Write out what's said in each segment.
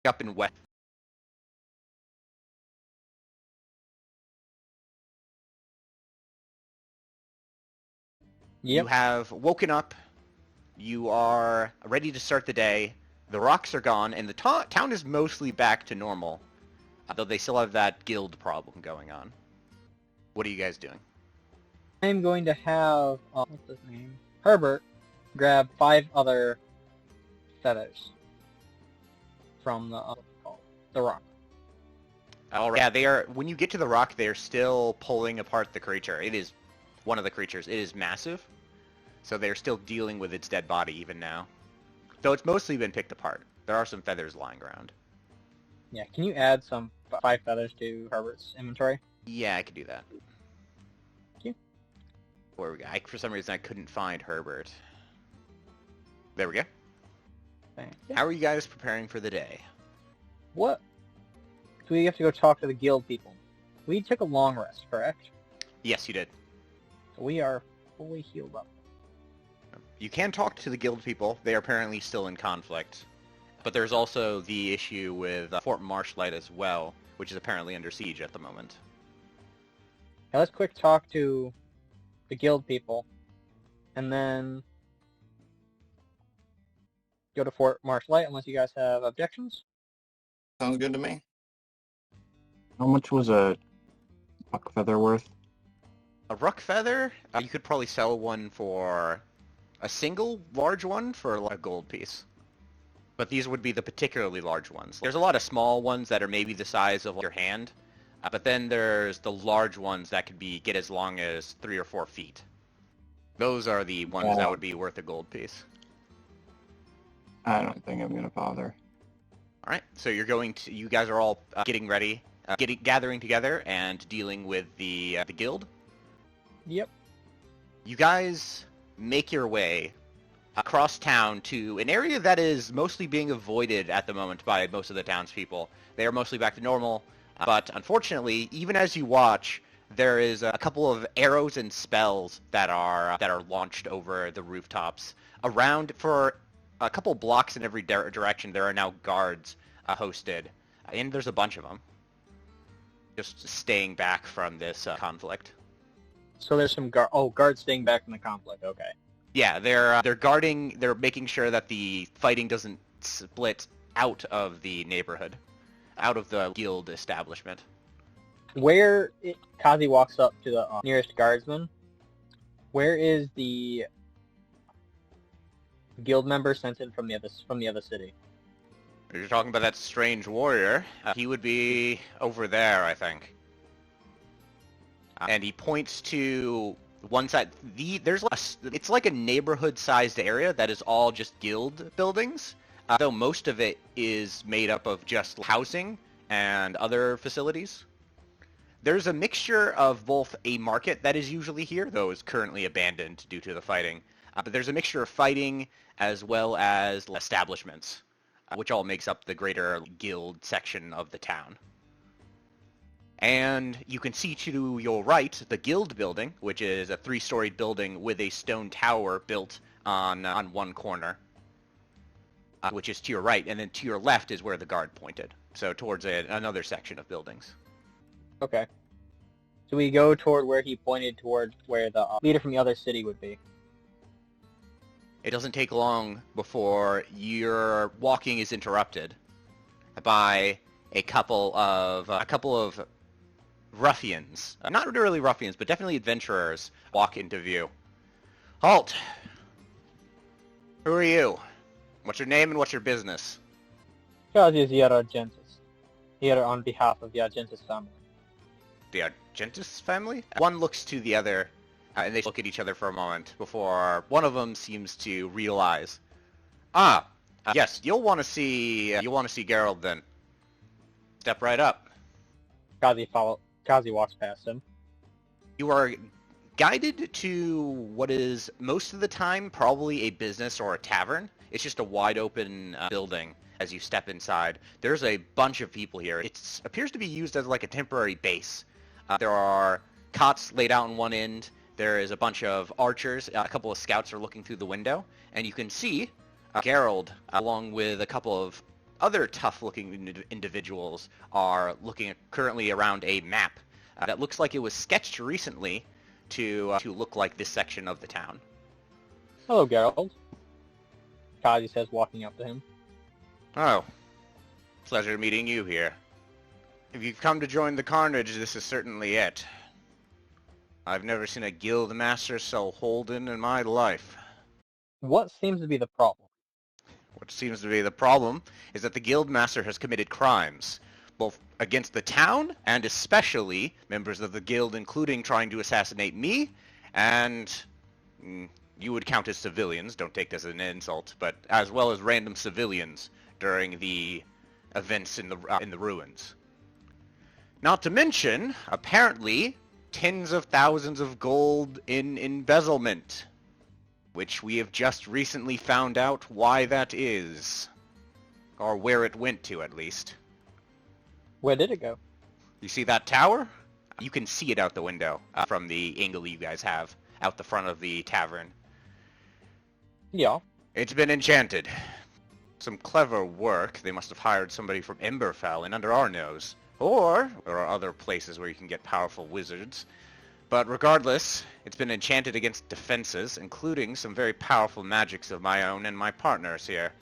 up in west. Yep. You have woken up. You are ready to start the day. The rocks are gone, and the town is mostly back to normal, though they still have that guild problem going on. What are you guys doing? I'm going to have, what's his name? Herbert grab 5 other feathers from the rock. All right. Yeah, they are. When you get to the rock, they are still pulling apart the creature. It is one of the creatures. It is massive, so they're still dealing with its dead body even now. Though it's mostly been picked apart. There are some feathers lying around. Yeah, can you add some 5 feathers to Herbert's inventory? Yeah, I could do that. Thank you. Where we go? For some reason, I couldn't find Herbert. There we go. Thank you. How are you guys preparing for the day? What? So we have to go talk to the guild people. We took a long rest, correct? Yes, you did. So we are fully healed up. You can talk to the guild people. They are apparently still in conflict. But there's also the issue with Fort Marshlight as well, which is apparently under siege at the moment. Now let's quick talk to the guild people, and then go to Fort Marshlight unless you guys have objections. Sounds good to me. How much was a buck feather worth? A ruck feather? You could probably sell one for a single large one for a gold piece. But these would be the particularly large ones. There's a lot of small ones that are maybe the size of your hand, but then there's the large ones that could get as long as 3 or 4 feet. Those are the ones that would be worth a gold piece. I don't think I'm gonna bother. All right, so you guys are all getting ready, gathering together and dealing with the guild. Yep. You guys make your way across town to an area that is mostly being avoided at the moment by most of the townspeople. They are mostly back to normal, but unfortunately, even as you watch, there is a couple of arrows and spells that are launched over the rooftops. Around for a couple blocks in every direction, there are now guards hosted, and there's a bunch of them just staying back from this conflict. So there's some guards staying back from the conflict. Okay. Yeah, they're guarding. They're making sure that the fighting doesn't split out of the neighborhood, out of the guild establishment. Kazi walks up to the nearest guardsman. Where is the guild member sent in from the other city? You're talking about that strange warrior. He would be over there, I think. And he points to one side. It's like a neighborhood-sized area that is all just guild buildings, though most of it is made up of just housing and other facilities. There's a mixture of both a market that is usually here, though is currently abandoned due to the fighting, but there's a mixture of fighting as well as establishments, which all makes up the greater guild section of the town. And you can see to your right the guild building, which is a 3-storied building with a stone tower built on one corner, which is to your right, and then to your left is where the guard pointed, so towards another section of buildings. Okay. So we go toward where he pointed toward where the leader from the other city would be. It doesn't take long before your walking is interrupted by a couple of ruffians. Not really ruffians, but definitely adventurers walk into view. Halt! Who are you? What's your name and what's your business? Kaszi'iser Argentus, here on behalf of the Argentus family. The Argentus family? One looks to the other, and they look at each other for a moment before one of them seems to realize, yes, you'll want to see Gerald then. Step right up. Kazi walks past him. You are guided to what is most of the time probably a business or a tavern. It's just a wide open building as you step inside. There's a bunch of people here. It appears to be used as like a temporary base. There are cots laid out on one end. There is a bunch of archers. A couple of scouts are looking through the window. And you can see Gerald along with a couple of other tough-looking individuals are looking currently around a map that looks like it was sketched recently to look like this section of the town. Hello, Geralt. Kazi says, walking up to him. Oh, pleasure meeting you here. If you've come to join the carnage, this is certainly it. I've never seen a guild master so holden in my life. What seems to be the problem? What seems to be the problem is that the guild master has committed crimes, both against the town and especially members of the guild, including trying to assassinate me, and you would count as civilians, don't take this as an insult, but as well as random civilians during the events in the ruins. Not to mention, apparently, tens of thousands of gold in embezzlement, which we have just recently found out why that is. Or where it went to, at least. Where did it go? You see that tower? You can see it out the window from the angle you guys have out the front of the tavern. Yeah. It's been enchanted. Some clever work. They must have hired somebody from Emberfell and under our nose. Or there are other places where you can get powerful wizards. But regardless, it's been enchanted against defenses, including some very powerful magics of my own and my partners here.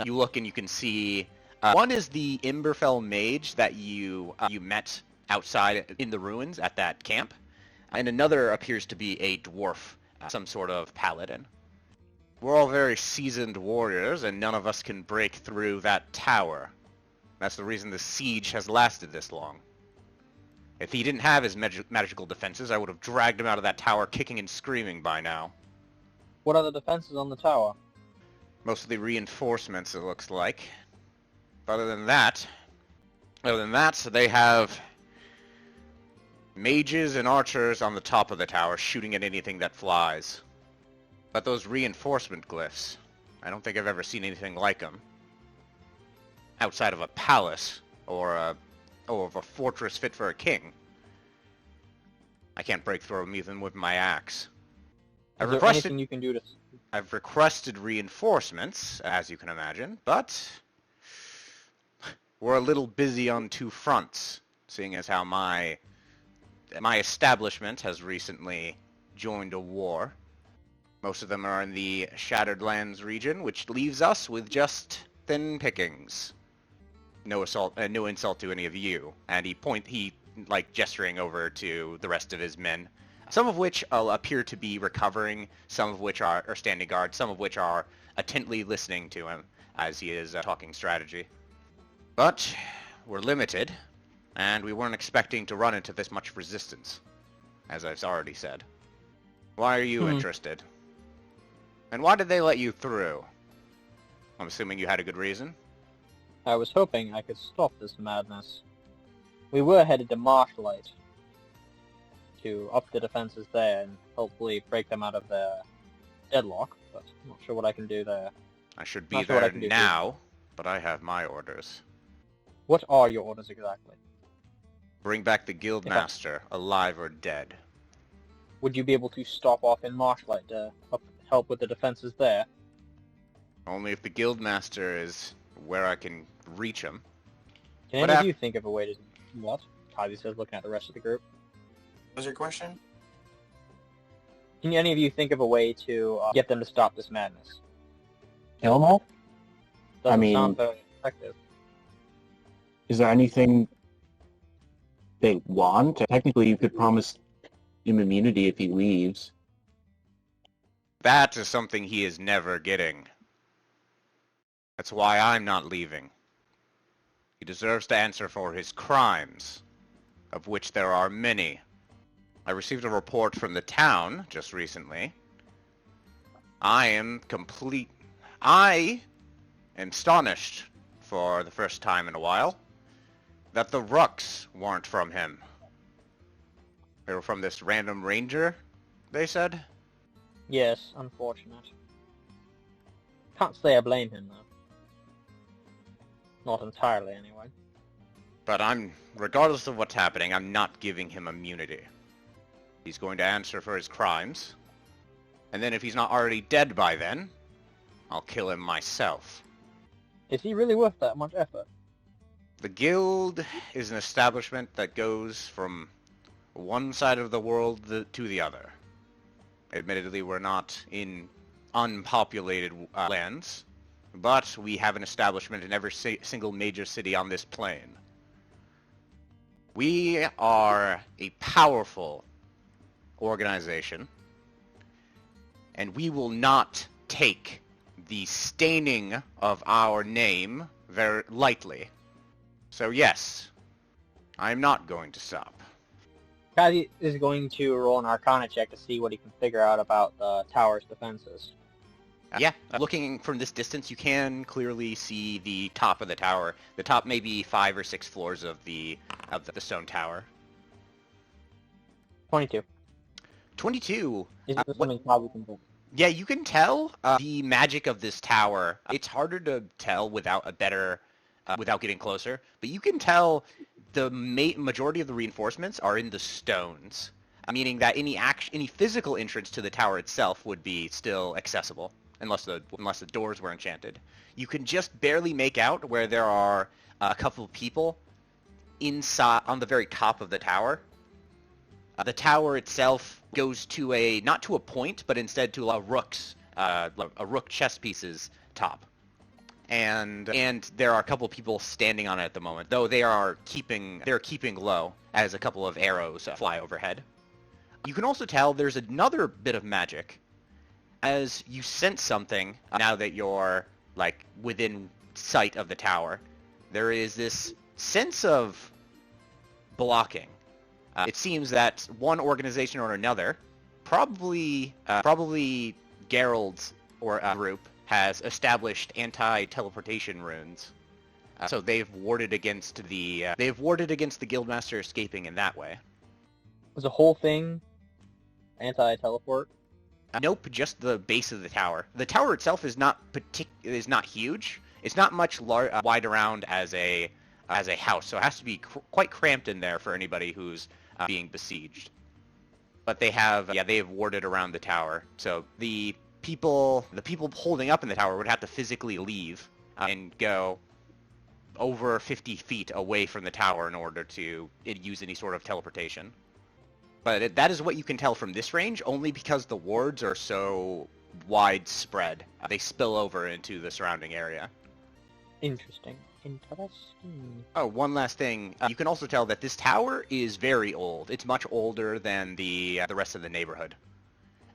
You look and you can see... one is the Emberfell mage that you met outside in the ruins at that camp. And another appears to be a dwarf, some sort of paladin. We're all very seasoned warriors, and none of us can break through that tower. That's the reason the siege has lasted this long. If he didn't have his magical defenses, I would have dragged him out of that tower kicking and screaming by now. What are the defenses on the tower? Mostly reinforcements, it looks like. Other than that, they have mages and archers on the top of the tower shooting at anything that flies. But those reinforcement glyphs, I don't think I've ever seen anything like them. Outside of a palace, or of a fortress fit for a king. I can't break through them even with my axe. Is there anything you can do to... I've requested reinforcements, as you can imagine, but we're a little busy on two fronts, seeing as how my establishment has recently joined a war. Most of them are in the Shattered Lands region, which leaves us with just thin pickings. No insult to any of you. And he gesturing over to the rest of his men, some of which appear to be recovering, some of which are standing guard, some of which are attentively listening to him as he is talking strategy. But we're limited, and we weren't expecting to run into this much resistance, as I've already said. Why are you interested? And why did they let you through? I'm assuming you had a good reason? I was hoping I could stop this madness. We were headed to Marshlight to up the defenses there and hopefully break them out of their deadlock, but I'm not sure what I can do there. I should be there now, but I have my orders. What are your orders exactly? Bring back the guild master, alive or dead. Would you be able to stop off in Marshlight to help with the defenses there? Only if the guild master is where I can reach him. Can any of you think of a way to... What? Kazi says, looking at the rest of the group. What was your question? Can any of you think of a way to get them to stop this madness? Kill them all? Doesn't sound very effective. Is there anything they want? Technically, you could promise him immunity if he leaves. That is something he is never getting. That's why I'm not leaving. He deserves to answer for his crimes, of which there are many. I received a report from the town just recently. I am astonished for the first time in a while that the rucks weren't from him. They were from this random ranger, they said? Yes, unfortunate. Can't say I blame him, though. Not entirely, anyway. But regardless of what's happening, I'm not giving him immunity. He's going to answer for his crimes. And then if he's not already dead by then, I'll kill him myself. Is he really worth that much effort? The guild is an establishment that goes from one side of the world to the other. Admittedly, we're not in unpopulated lands, but we have an establishment in every single major city on this plane. We are a powerful organization, and we will not take the staining of our name very lightly. So yes, I'm not going to stop. Kazi is going to roll an Arcana check to see what he can figure out about the tower's defenses. Yeah, looking from this distance, you can clearly see the top of the tower. The top may be 5 or 6 floors of the stone tower. 22. 22. Is this something Kazi can do? Yeah, you can tell the magic of this tower. It's harder to tell without without getting closer, but you can tell the majority of the reinforcements are in the stones, meaning that any physical entrance to the tower itself would be still accessible, unless the doors were enchanted. You can just barely make out where there are a couple of people inside on the very top of the tower. The tower itself goes to not to a point, but instead to a rook chess piece's top. And there are a couple of people standing on it at the moment, though they're keeping low as a couple of arrows fly overhead. You can also tell there's another bit of magic as you sense something now that you're within sight of the tower. There is this sense of blocking. It seems that one organization or another, probably Gerald's or group, has established anti-teleportation runes. So they've warded against the guildmaster escaping in that way. Was the whole thing anti-teleport? Nope, just the base of the tower. The tower itself is not huge. It's not much wide around as a house, so it has to be quite cramped in there for anybody who's being besieged. But they have warded around the tower, so the people holding up in the tower would have to physically leave and go over 50 feet away from the tower in order to use any sort of teleportation. But that is what you can tell from this range, only because the wards are so widespread. They spill over into the surrounding area. Interesting. Oh, one last thing. You can also tell that this tower is very old. It's much older than the rest of the neighborhood.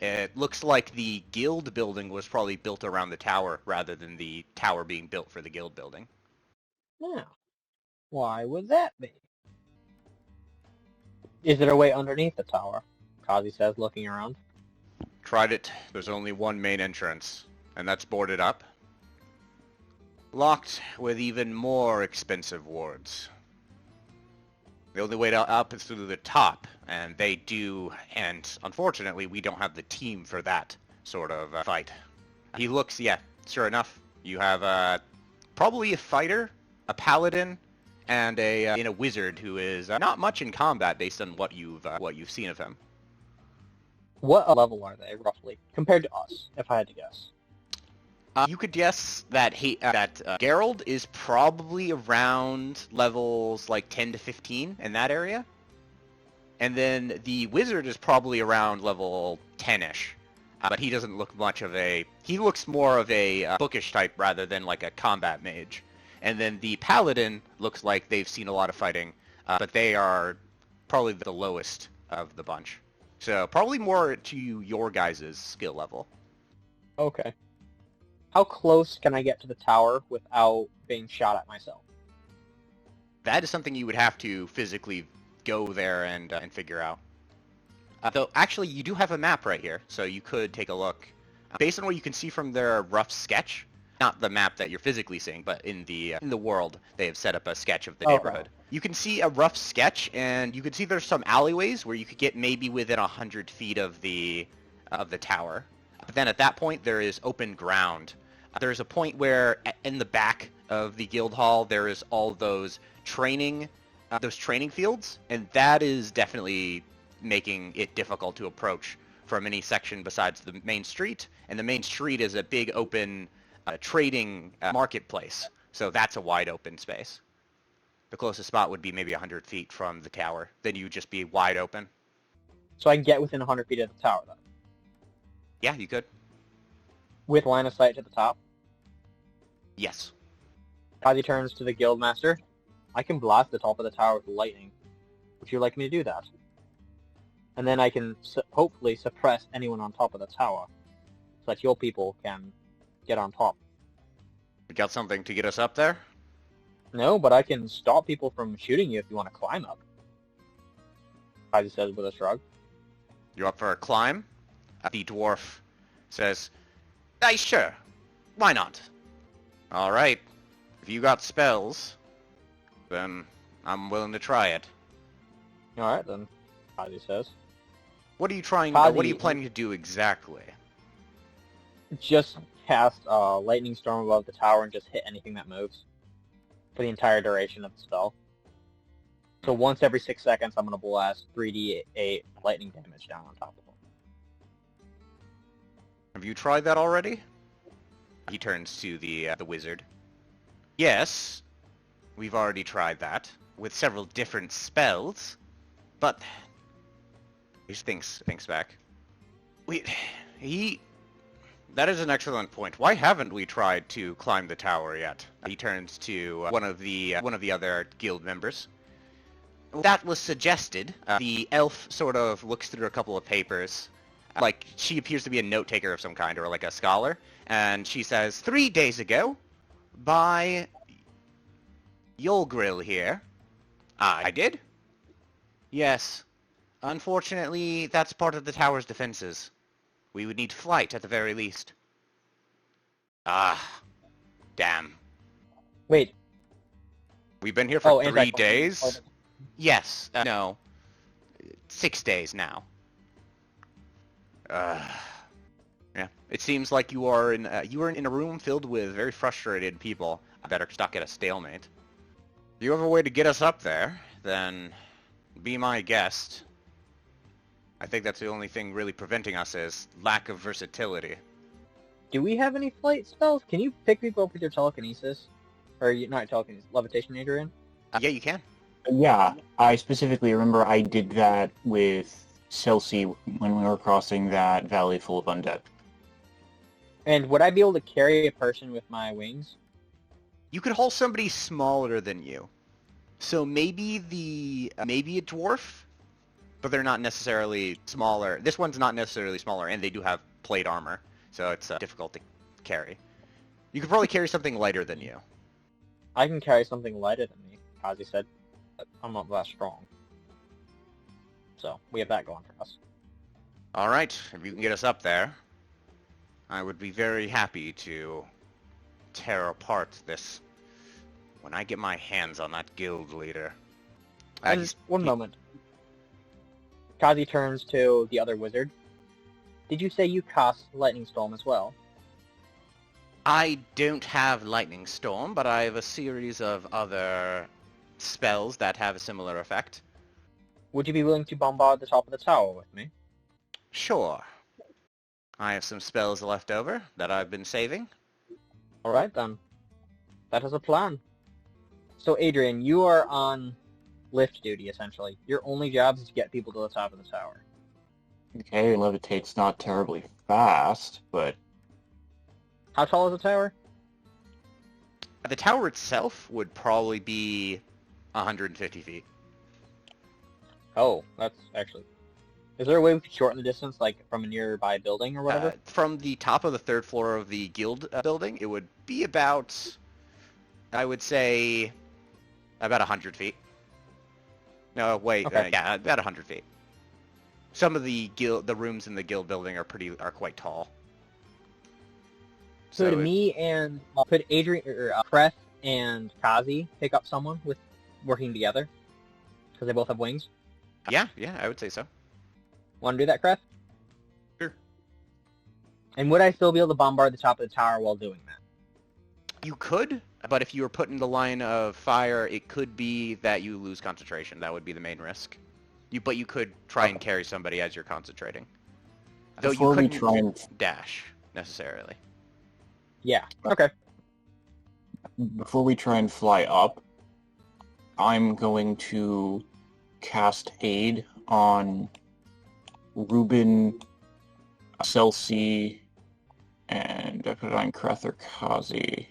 It looks like the guild building was probably built around the tower rather than the tower being built for the guild building. Yeah. Why would that be? Is there a way underneath the tower? Kazi says, looking around. Tried it. There's only one main entrance, and that's boarded up. Locked with even more expensive wards. The only way up is through the top, and unfortunately we don't have the team for that sort of fight. He looks, sure enough, you have probably a fighter, a paladin, and a wizard who is not much in combat based on what you've seen of him. What level are they, roughly, compared to us, if I had to guess? You could guess that Gerald is probably around levels 10 to 15 in that area. And then the wizard is probably around level 10-ish. But he doesn't look he looks more of a bookish type rather than like a combat mage. And then the paladin looks like they've seen a lot of fighting, but they are probably the lowest of the bunch. So probably more to your guys' skill level. Okay. How close can I get to the tower without being shot at myself? That is something you would have to physically go there and figure out. Though, actually, you do have a map right here, so you could take a look. Based on what you can see from their rough sketch, not the map that you're physically seeing, but in the world, they have set up a sketch of the neighborhood. You can see a rough sketch, and you can see there's some alleyways where you could get maybe within 100 feet of the tower. But then at that point, there is open ground. There's a point where in the back of the guild hall, there is all those training fields, and that is definitely making it difficult to approach from any section besides the main street. And the main street is a big open trading marketplace So that's a wide open space. The closest spot would be maybe 100 feet from the tower. Then you would just be wide open. So I can get within 100 feet of the tower, then? Yeah, you could. With line of sight to the top? Yes. Kazi turns to the guildmaster. I can blast the top of the tower with lightning. Would you like me to do that? And then I can hopefully suppress anyone on top of the tower, so that your people can get on top. You got something to get us up there? No, but I can stop people from shooting you if you want to climb up. Kazi says with a shrug. You're up for a climb? The dwarf says, "Aye, sure. Why not? All right. If you got spells, then I'm willing to try it." Alright then, Kazi says. What are you trying? Kazi- What are you planning to do exactly? Just cast a lightning storm above the tower and just hit anything that moves. For the entire duration of the spell. So once every 6 seconds, I'm going to blast 3d8 lightning damage down on top of them. Have you tried that already? He turns to the wizard. Yes, we've already tried that with several different spells, but he thinks back. That is an excellent point. Why haven't we tried to climb the tower yet? He turns to one of the other guild members. That was suggested. The elf sort of looks through a couple of papers. Like, she appears to be a note-taker of some kind, or like a scholar. And she says, 3 days ago, by Yolgrill here. I did? Yes. Unfortunately, that's part of the tower's defenses. We would need flight at the very least. Ah. Damn. Wait. We've been here for 3 anti-climb. days? Yes. No. 6 days now. Yeah. It seems like you are in a room filled with very frustrated people that are stuck at a stalemate. If you have a way to get us up there, then be my guest. I think that's the only thing really preventing us is lack of versatility. Do we have any flight spells? Can you pick people up with your telekinesis? Or not telekinesis, levitation, Adrien? Yeah, you can. Yeah, I specifically remember I did that with Chelsea when we were crossing that valley full of undead. And would I be able to carry a person with my wings? You could haul somebody smaller than you. So maybe a dwarf, but they're not necessarily smaller. This one's not necessarily smaller, and they do have plate armor, so it's difficult to carry. You could probably carry something lighter than you. I can carry something lighter than me, Kazi said. But I'm not that strong. So, we have that going for us. Alright, if you can get us up there, I would be very happy to tear apart this when I get my hands on that guild leader. One moment. Kazi turns to the other wizard. Did you say you cast Lightning Storm as well? I don't have Lightning Storm, but I have a series of other spells that have a similar effect. Would you be willing to bombard the top of the tower with me? Sure. I have some spells left over that I've been saving. Alright then. That is a plan. So Adrien, you are on lift duty, essentially. Your only job is to get people to the top of the tower. Okay, levitate's not terribly fast, but... How tall is the tower? The tower itself would probably be 150 feet. Oh, that's actually... Is there a way we could shorten the distance, like, from a nearby building or whatever? From the top of the 3rd floor of the guild building, it would be about, I would say, about 100 feet. No, wait, Okay. yeah, about 100 feet. Some of the rooms in the guild building are quite tall. Could me and could Adrien or Kreth and Kazi pick up someone with working together? Because they both have wings. Yeah, I would say so. Want to do that, Kreth? Sure. And would I still be able to bombard the top of the tower while doing that? You could, but if you were put in the line of fire, it could be that you lose concentration. That would be the main risk. But you could try and carry somebody as you're concentrating. Though Before you we couldn't try and... dash, necessarily. Yeah. Okay. before we try and fly up, I'm going to cast Aid on Ruben, Celsi, and I put it on Kreth or Kazi.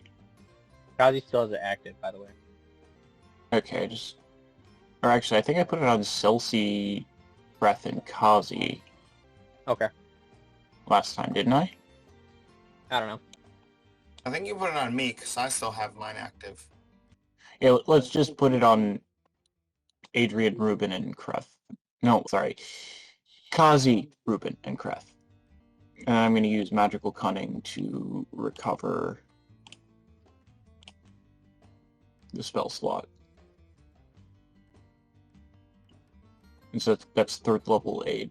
Kazi still has it active, by the way. Okay, or actually, I think I put it on Celsi, Kreth, and Kazi Okay. last time, didn't I? I don't know. I think you put it on me, because I still have mine active. Yeah, let's just put it on Adrien, Ruben, and Kreth. No, sorry. Kazi, Ruben, and Kreth. And I'm going to use Magical Cunning to recover the spell slot. And so that's 3rd level Aid.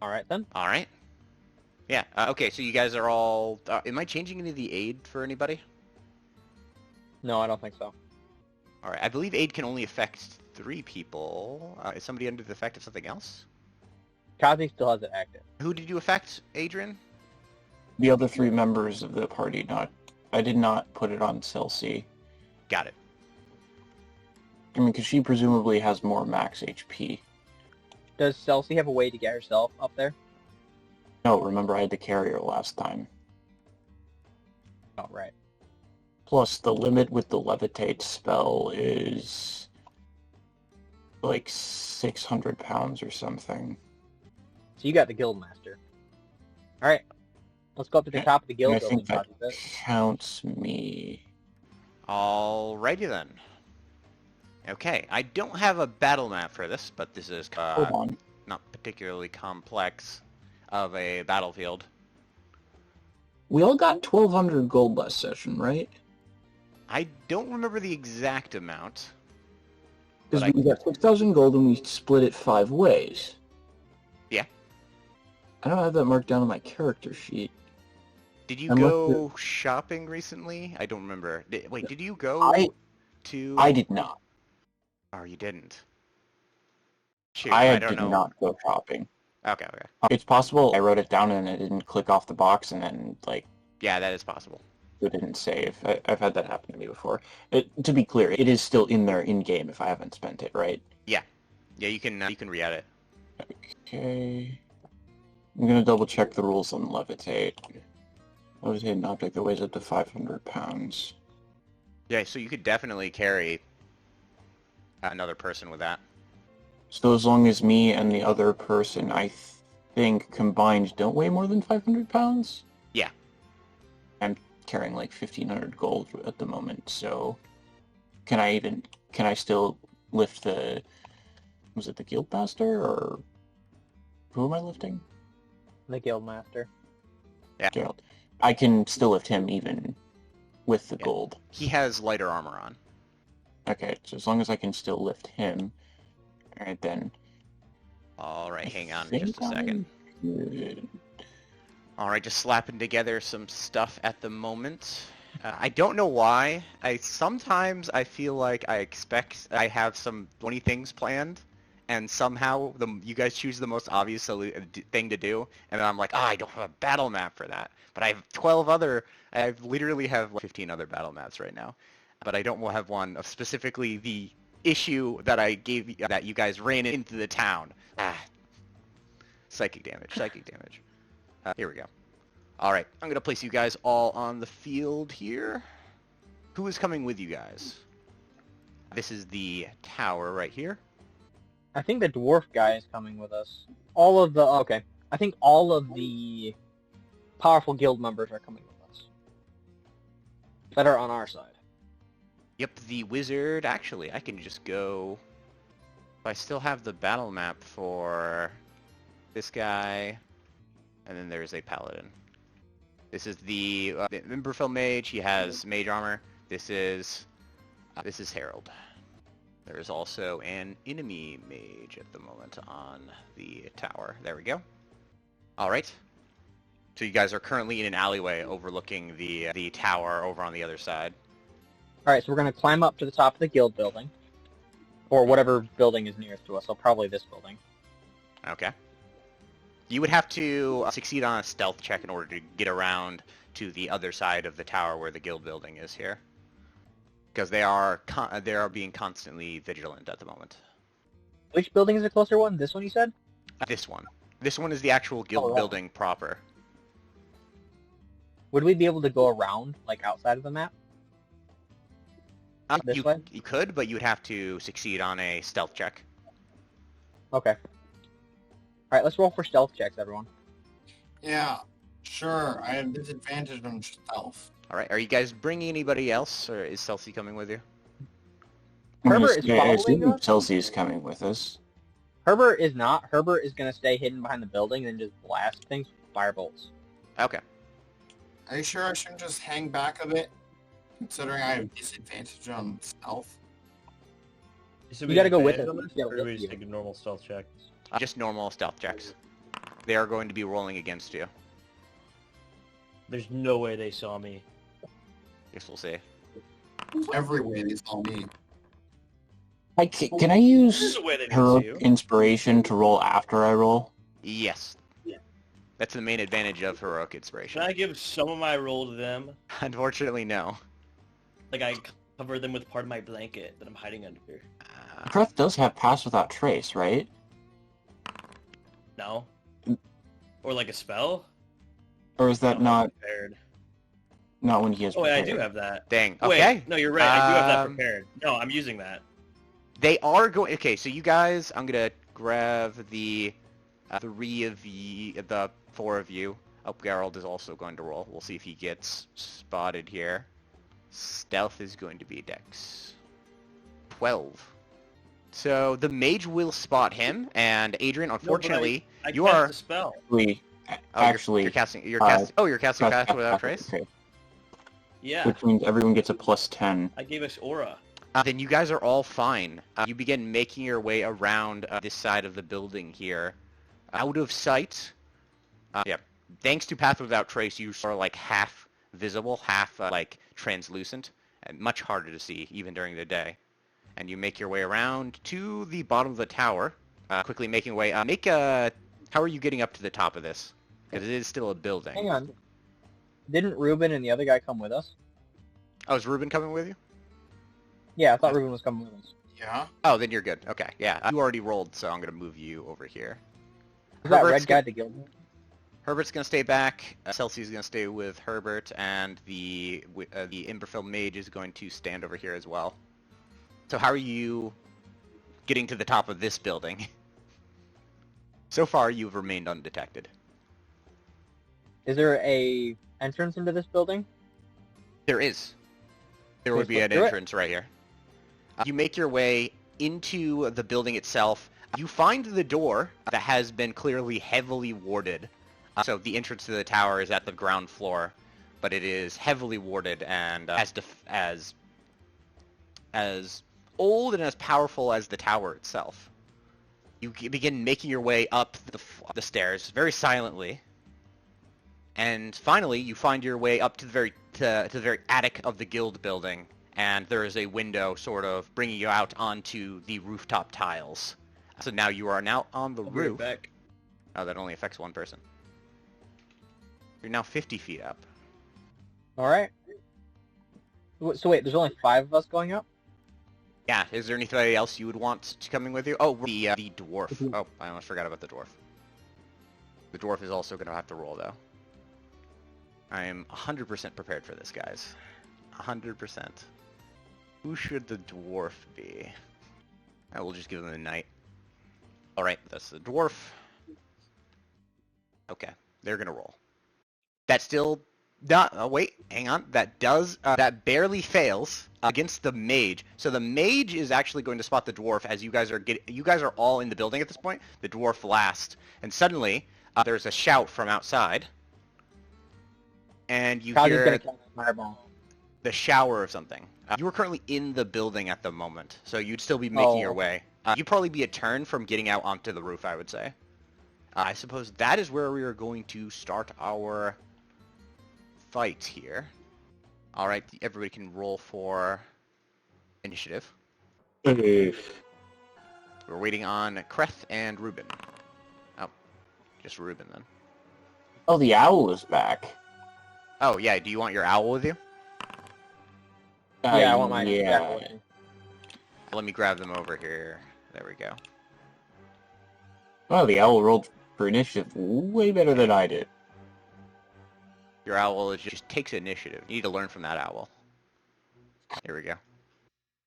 Alright then. All right. Yeah. Okay. So you guys are all. Am I changing any of the aid for anybody? No, I don't think so. All right. I believe aid can only affect 3 people. Is somebody under the effect of something else? Kazi still has it active. Who did you affect, Adrian? The other 3 members of the party, I did not put it on Celsi. Got it. I mean, because she presumably has more max HP. Does Celsi have a way to get herself up there? No, remember I had to carry her last time. Oh, right. Plus, the limit with the Levitate spell is like 600 pounds or something. So you got the Guildmaster. Alright. Let's go up to the top of the guild I building. think that Kazi. counts me. Alrighty then. Okay, I don't have a battle map for this, but this is Hold on. not particularly complex of a battlefield. We all got 1,200 gold last session, right? I don't remember the exact amount. Because But we got 6,000 gold and we split it 5 ways. Yeah. I don't have that marked down on my character sheet. Did you I must go shopping recently? I don't remember. Wait, did you go to... I did not. Oh, you didn't. Shoot, I don't did know. not go shopping. Okay, okay. It's possible I wrote it down and it didn't click off the box and then, like, Yeah, that is possible. it didn't save. I've had that happen to me before. To be clear, it is still in there in-game if I haven't spent it, right? Yeah, you can re-add it. Okay. I'm going to double check the rules on Levitate. Levitate an object that weighs up to 500 pounds. Yeah, so you could definitely carry another person with that. So as long as me and the other person, I think, combined don't weigh more than 500 pounds? Yeah. I'm carrying like 1,500 gold at the moment, so... Can I still lift the... Was it the Guildmaster, or... Who am I lifting? The Guildmaster. Yeah. Gerald. I can still lift him even with the Yeah. gold. He has lighter armor on. Okay, so as long as I can still lift him, alright then. Alright, hang on think just a second. I'm good. Alright, just slapping together some stuff at the moment. I don't know why. Sometimes I feel like I expect I have some 20 things planned, and somehow you guys choose the most obvious thing to do, and then I'm like, I don't have a battle map for that. But I have 12 other... I literally have 15 other battle maps right now. But I don't have one of specifically the issue that I gave you, that you guys ran into the town. Psychic damage. Here we go. Alright, I'm going to place you guys all on the field here. Who is coming with you guys? This is the tower right here. I think the dwarf guy is coming with us. Okay. I think all of the powerful guild members are coming with us. That are on our side. Yep, the wizard. Actually, I can just go... If I still have the battle map for this guy, and then there's a paladin. This is the Emberfell mage. He has mage armor. This is Harold. There is also an enemy mage at the moment on the tower. There we go. All right. So you guys are currently in an alleyway overlooking the tower over on the other side. Alright, so we're going to climb up to the top of the guild building. Or whatever building is nearest to us, so probably this building. Okay. You would have to succeed on a stealth check in order to get around to the other side of the tower where the guild building is here. because they are being constantly vigilant at the moment. Which building is the closer one? This one you said? This one. This one is the actual guild right. building proper. Would we be able to go around, like, outside of the map? This way? You could, but you would have to succeed on a stealth check. Okay. Alright, let's roll for stealth checks, everyone. Yeah, sure. I have disadvantage on stealth. All right. Are you guys bringing anybody else, or is Celsi coming with you? Herbert is I following assume us? Chelsea is coming with us. Herbert is not. Herbert is going to stay hidden behind the building and then just blast things with firebolts. Okay. Are you sure I shouldn't just hang back a bit, considering I have disadvantage on stealth? You gotta go with us. Yeah, Or do we just take a normal stealth check? Just normal stealth checks. They are going to be rolling against you. There's no way they saw me. Guess we'll see. Everywhere they saw me. Can I use There's a way they didn't heroic see you. inspiration to roll after I roll? Yes. That's the main advantage of heroic Can inspiration. I give some of my roll to them? Unfortunately, no. Like I cover them with part of my blanket that I'm hiding under. Kreth does have pass without trace, right? No? Or like a spell? Or is that I'm not prepared? when he has Oh, wait, I prepared? do have that. Dang. Wait, Okay. no, you're right. I do have that Um, prepared. No, I'm using that. They are going. Okay, so you guys, I'm gonna grab the the four of you. Oh, Geralt is also going to roll. We'll see if he gets spotted here. Stealth is going to be Dex. 12. So the mage will spot him, and Adrien, unfortunately, I you cast are. a spell. Actually, you're casting. You're casting. Oh, you're casting Kreth- pass without trace. Okay. Yeah, Which means everyone gets a plus 10. I gave us aura. Then you guys are all fine. You begin making your way around this side of the building here, out of sight. Yeah. Thanks to Path Without Trace, you are like half visible, half like translucent, and much harder to see even during the day. And you make your way around to the bottom of the tower, quickly making your way. How are you getting up to the top of this? Because it is still a building. Hang on. Didn't Ruben and the other guy come with us? Oh, is Ruben coming with you? Yeah, I thought Ruben was coming with us. Yeah? Oh, then you're good. Okay, yeah. You already rolled, so I'm going to move you over here. Is that Herbert's red guy the guild? Herbert's going to stay back. Celsi's going to stay with Herbert, and the Imberfell Mage is going to stand over here as well. So how are you getting to the top of this building? So far, you've remained undetected. Is there a entrance into this building? There is. There would be an entrance right here. You make your way into the building itself. You find the door that has been clearly heavily warded. So the entrance to the tower is at the ground floor, but it is heavily warded and as old and as powerful as the tower itself. You begin making your way up the stairs very silently, and finally you find your way up to the very attic of the guild building, and there is a window sort of bringing you out onto the rooftop tiles. So now you are now on the roof. Back. Oh, that only affects one person. You're now 50 feet up. Alright. So wait, there's only 5 of us going up? Yeah, is there anybody else you would want to coming with you? Oh, the dwarf. Oh, I almost forgot about the dwarf. The dwarf is also going to have to roll, though. I am 100% prepared for this, guys. 100%. Who should the dwarf be? I will just give him a knight. Alright, that's the dwarf. Okay, they're going to roll. That's still... wait, hang on. That barely fails against the mage. So the mage is actually going to spot the dwarf as you guys are all in the building at this point. The dwarf last, and suddenly there's a shout from outside, and you Kylie's hear gonna cast a fireball. the shower of something. You are currently in the building at the moment, so you'd still be making your way. You'd probably be a turn from getting out onto the roof, I would say. I suppose that is where we are going to start our fight here. Alright, everybody can roll for initiative. We're waiting on Kreth and Ruben. Oh, just Ruben then. Oh, the owl is back. Oh yeah, do you want your owl with you? Yeah, I want my yeah. jackal with me. Let me grab them over here. There we go. Well, the owl rolled for initiative way better than I did. Your owl just takes initiative. You need to learn from that owl. Here we go.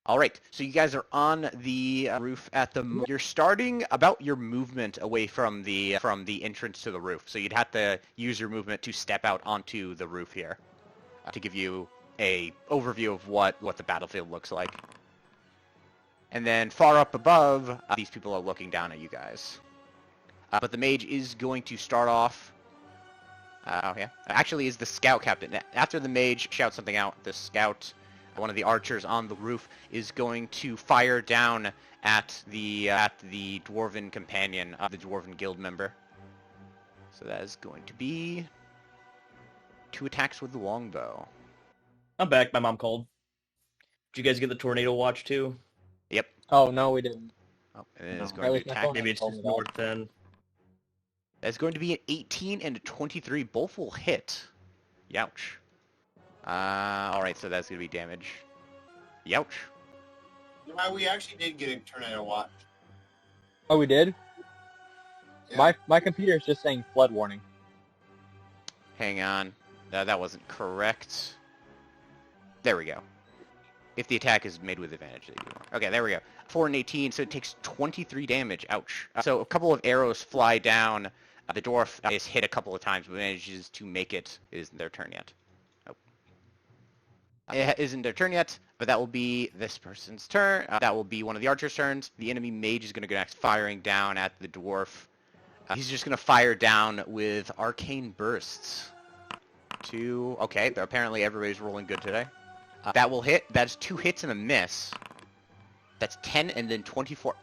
All right, so you guys are on the roof at the. You're starting about your movement away from the entrance to the roof. So you'd have to use your movement to step out onto the roof here to give you a overview of what the battlefield looks like. And then far up above, these people are looking down at you guys. But the mage is going to start off. Oh yeah, actually is the scout captain. After the mage shouts something out, the scout, one of the archers on the roof, is going to fire down at the dwarven companion of the dwarven guild member. So that is going to be 2 attacks with the longbow. I'm back. My mom called. Did you guys get the tornado watch too? Yep. Oh, no, we didn't. Oh, and it is At going least to my attack. phone Maybe it's told just me that. north then. That's going to be an 18 and a 23. Both will hit. Youch. Alright, so that's going to be damage. Youch. Yeah, we actually did get a tornado watch. Oh, we did? Yeah. My computer is just saying flood warning. Hang on. That wasn't correct. There we go. If the attack is made with advantage. Okay, there we go. 4 and 18, so it takes 23 damage. Ouch. So a couple of arrows fly down. The dwarf is hit a couple of times, but manages to make it. It isn't their turn yet. Nope. It isn't their turn yet, but that will be this person's turn. That will be one of the archer's turns. The enemy mage is going to go next, firing down at the dwarf. He's just going to fire down with arcane bursts. Okay, apparently everybody's rolling good today. That will hit. That's 2 hits and a miss. That's 10 and then 24.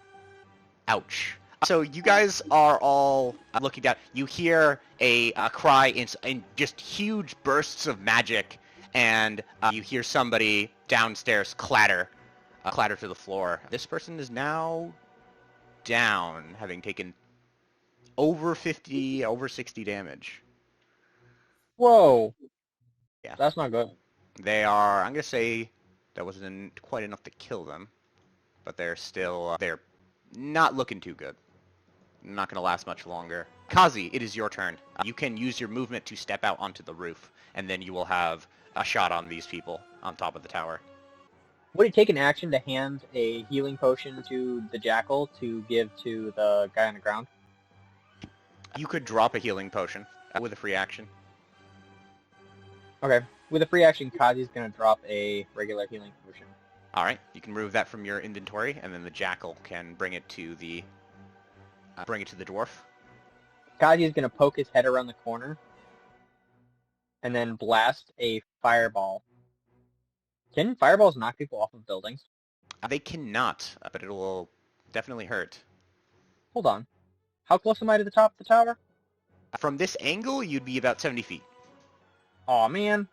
Ouch. So you guys are all looking down. You hear a cry in just huge bursts of magic, and you hear somebody downstairs clatter to the floor. This person is now down, having taken over 60 damage. Whoa. Yeah. That's not good. They are, I'm going to say that wasn't quite enough to kill them, but they're still, they're not looking too good. Not going to last much longer. Kazi, it is your turn. You can use your movement to step out onto the roof, and then you will have a shot on these people on top of the tower. Would it take an action to hand a healing potion to the jackal to give to the guy on the ground? You could drop a healing potion with a free action. Okay. With a free action, Kazi's going to drop a regular healing potion. All right, you can remove that from your inventory, and then the jackal can bring it to the dwarf. Kazi's going to poke his head around the corner and then blast a fireball. Can fireballs knock people off of buildings? They cannot, but it will definitely hurt. Hold on. How close am I to the top of the tower? From this angle, you'd be about 70 feet. Aw, man.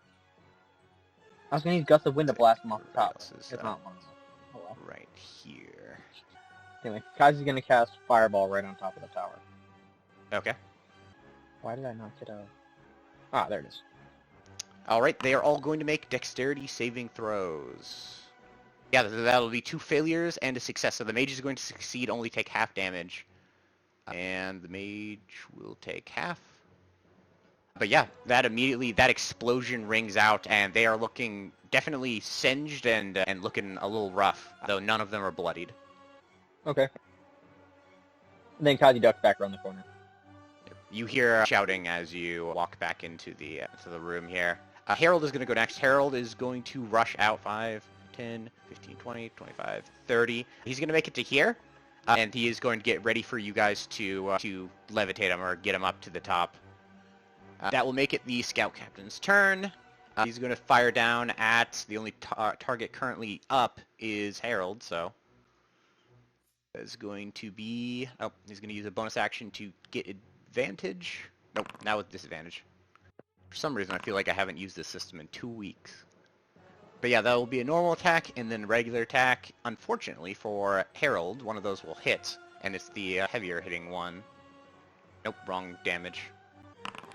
I was going to use Gust of Wind to blast him off the top. This is, It's not once. Oh, well. right here. Anyway, Kazi's going to cast Fireball right on top of the tower. Okay. Why did I not get a... Ah, there it is. All right, they are all going to make dexterity saving throws. Yeah, that'll be 2 failures and a success. So the mage is going to succeed, only take half damage. And the mage will take half. But yeah, that explosion rings out, and they are looking definitely singed and looking a little rough, though none of them are bloodied. Okay. And then Kazi ducks back around the corner. You hear shouting as you walk back into the room here. Harold is going to go next. Harold is going to rush out 5, 10, 15, 20, 25, 30. He's going to make it to here, and he is going to get ready for you guys to levitate him or get him up to the top. That will make it the scout captain's turn. He's going to fire down at the only target currently up is Harold, so that's going to be... Oh, he's going to use a bonus action to get advantage. Nope, now with disadvantage. For some reason, I feel like I haven't used this system in 2 weeks. But yeah, that will be a normal attack and then regular attack. Unfortunately for Harold, one of those will hit, and it's the heavier hitting one. Nope, wrong damage.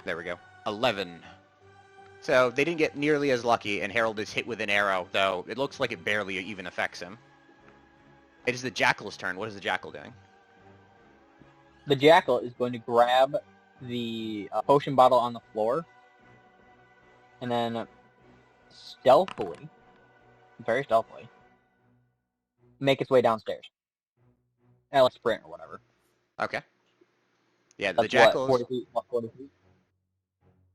There we go. 11. So they didn't get nearly as lucky, and Harold is hit with an arrow, though it looks like it barely even affects him. It is the Jackal's turn. What is the Jackal doing? The Jackal is going to grab the potion bottle on the floor, and then stealthily, very stealthily, make its way downstairs. Like sprint or whatever. Okay. Yeah, That's the Jackal. 40 feet, 40 feet.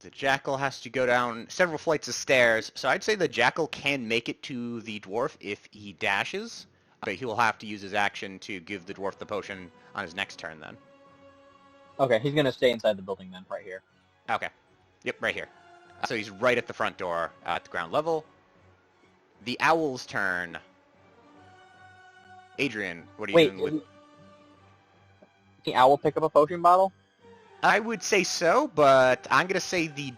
The Jackal has to go down several flights of stairs, so I'd say the Jackal can make it to the dwarf if he dashes, but he will have to use his action to give the dwarf the potion on his next turn then. Okay, he's going to stay inside the building then, right here. Okay. Yep, right here. So he's right at the front door at the ground level. The Owl's turn. Adrien, what are you doing with... Can the Owl pick up a potion bottle? I would say so, but I'm going to say the...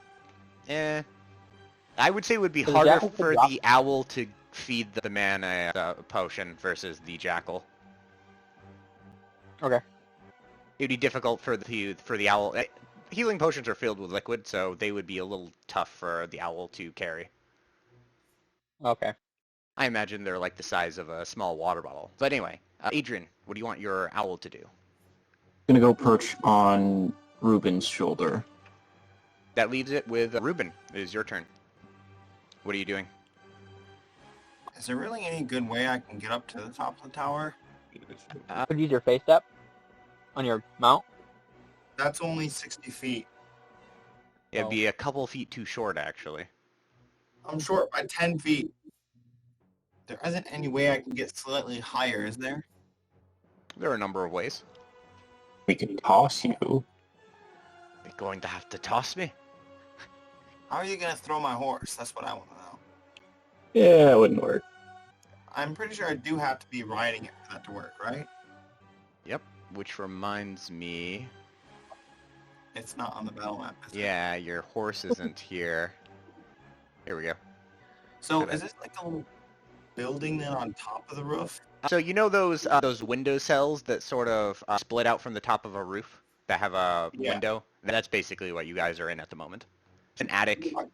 I would say it would be harder for the Owl to feed the man a potion versus the Jackal. Okay. It would be difficult for the Owl. Healing potions are filled with liquid, so they would be a little tough for the Owl to carry. Okay. I imagine they're like the size of a small water bottle. But anyway, Adrien, what do you want your Owl to do? I'm gonna go perch on Ruben's shoulder. That leaves it with Ruben. It is your turn. What are you doing? Is there really any good way I can get up to the top of the tower? Could you use your face step on your mount? That's only 60 feet. It'd be a couple feet too short, actually. I'm short by 10 feet. There isn't any way I can get slightly higher, is there? There are a number of ways. We can toss you. You're going to have to toss me. How are you going to throw my horse? That's what I want to know. Yeah, it wouldn't work. I'm pretty sure I do have to be riding it for that to work, right? Yep, which reminds me... It's not on the battle map, is it? Yeah, your horse isn't here. Here we go. So is this like a little building then on top of the roof? So you know those window cells that sort of split out from the top of a roof that have a window? That's basically what you guys are in at the moment. It's an attic. So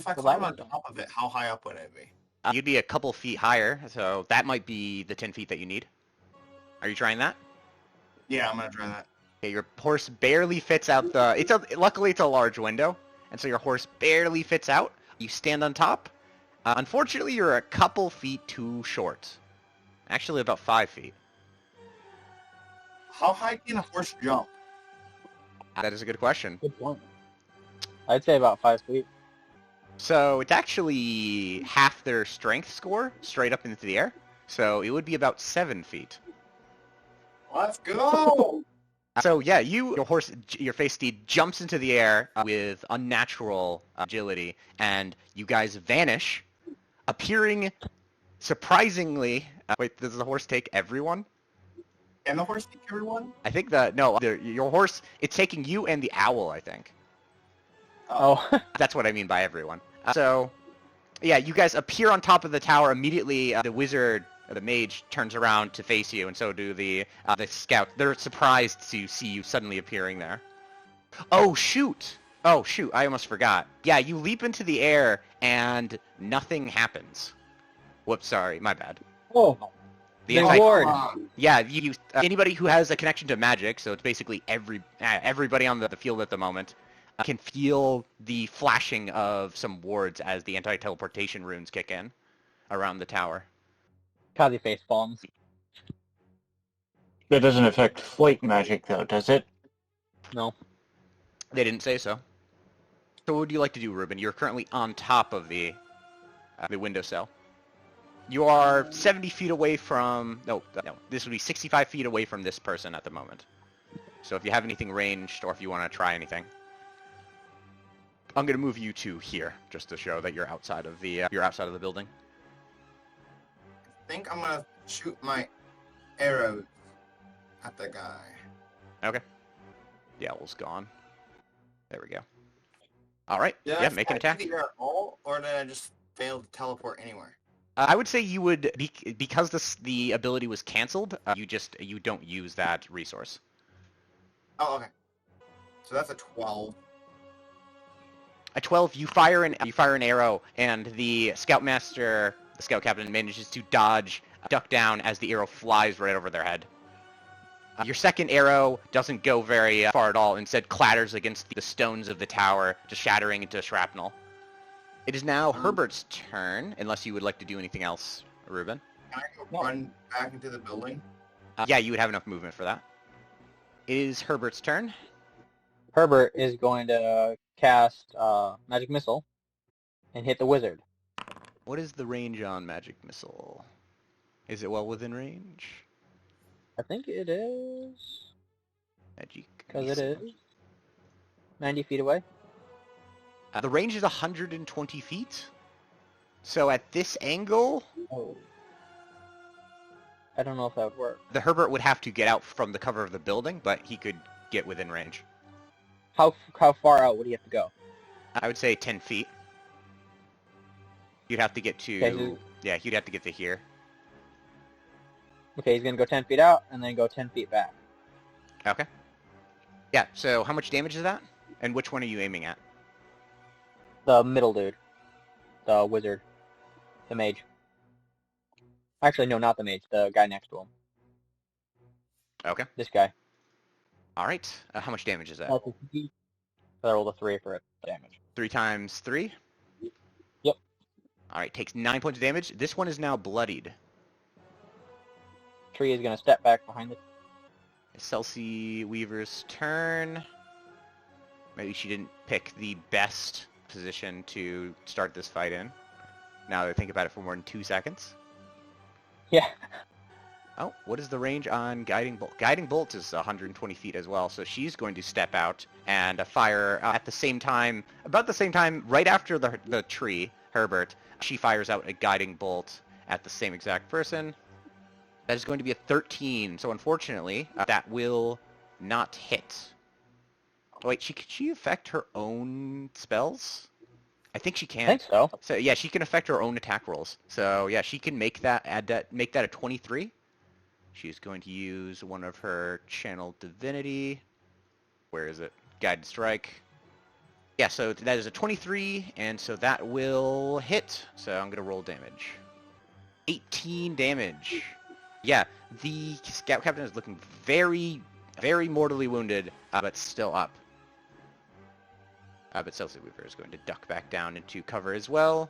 if I climb on top of it, how high up would it be? You'd be a couple feet higher, so that might be the 10 feet that you need. Are you trying that? Yeah, I'm going to try that. Okay, your horse barely fits out the... Luckily, it's a large window, and so your horse barely fits out. You stand on top. Unfortunately, you're a couple feet too short. Actually, about 5 feet. How high can a horse jump? That is a good question. Good point. I'd say about 5 feet. So it's actually half their strength score straight up into the air. So it would be about 7 feet. Let's go! So yeah, your face steed jumps into the air with unnatural agility, and you guys vanish, appearing surprisingly... wait, does the horse take everyone? Can the horse take everyone? I think your horse, it's taking you and the owl, I think. Oh. That's what I mean by everyone. So, yeah, you guys appear on top of the tower. Immediately, the wizard, the mage, turns around to face you, and so do the scout. They're surprised to see you suddenly appearing there. Oh, shoot! Oh, shoot, I almost forgot. Yeah, you leap into the air, and nothing happens. Whoops, sorry, my bad. Oh. The Lord. Yeah, anybody who has a connection to magic, so it's basically everybody on the field at the moment, can feel the flashing of some wards as the anti-teleportation runes kick in around the tower. Kazi face palms. That doesn't affect flight magic, though, does it? No. They didn't say so. So what would you like to do, Ruben? You're currently on top of the windowsill. You are 70 feet away from... No, this would be 65 feet away from this person at the moment. So if you have anything ranged, or if you want to try anything... I'm going to move you to here, just to show that you're outside of the building. I think I'm going to shoot my arrows at the guy. Okay. The owl's gone. There we go. All right. Did yeah, make an attack. Did I do the all, or did I just fail to teleport anywhere? I would say you would, because the ability was canceled, you don't use that resource. Oh, okay. So that's a 12. A 12, you fire an arrow, and the scoutmaster, the scout captain, manages to dodge, duck down as the arrow flies right over their head. Your second arrow doesn't go very far at all, instead clatters against the stones of the tower, just shattering into shrapnel. It is now Herbert's turn, unless you would like to do anything else, Ruben. Can I run back into the building? Yeah, you would have enough movement for that. It is Herbert's turn. Herbert is going to cast Magic Missile and hit the wizard. What is the range on Magic Missile? Is it well within range? I think it is, Magic because it Missile. is 90 feet away. The range is 120 feet. So at this angle, Oh. I don't know if that would work. the Herbert would have to get out from the cover of the building, but he could get within range. How far out would he have to go? I would say 10 feet. You'd have to get to... Okay, so- Yeah, you'd have to get to here. Okay, he's going to go 10 feet out and then go 10 feet back. Okay. Yeah, so how much damage is that? And which one are you aiming at? The middle dude. The wizard. The mage. Actually, no, not the mage. The guy next to him. Okay. This guy. All right. How much damage is that? I rolled a 3 for it. Damage. 3 times 3? Yep. All right, takes 9 points of damage. This one is now bloodied. Tree is going to step back behind it. Celsi Weaver's turn. Maybe she didn't pick the best position to start this fight in. Now that I think about it for more than 2 seconds. Yeah. Oh, what is the range on Guiding Bolt? Guiding Bolt is 120 feet as well, so she's going to step out and fire at the same time, about the same time, right after the tree, Herbert. She fires out a Guiding Bolt at the same exact person. That is going to be a 13, so unfortunately, that will not hit. Oh, wait, could she affect her own spells? I think she can. I think so. So yeah, she can affect her own attack rolls. So yeah, she can make that make that a 23. She's going to use one of her Channel Divinity. Where is it? Guided Strike. Yeah, so that is a 23, and so that will hit. So I'm gonna roll damage. 18 damage. Yeah, the scout captain is looking very, very mortally wounded, but still up. But Celsi Weaver is going to duck back down into cover as well.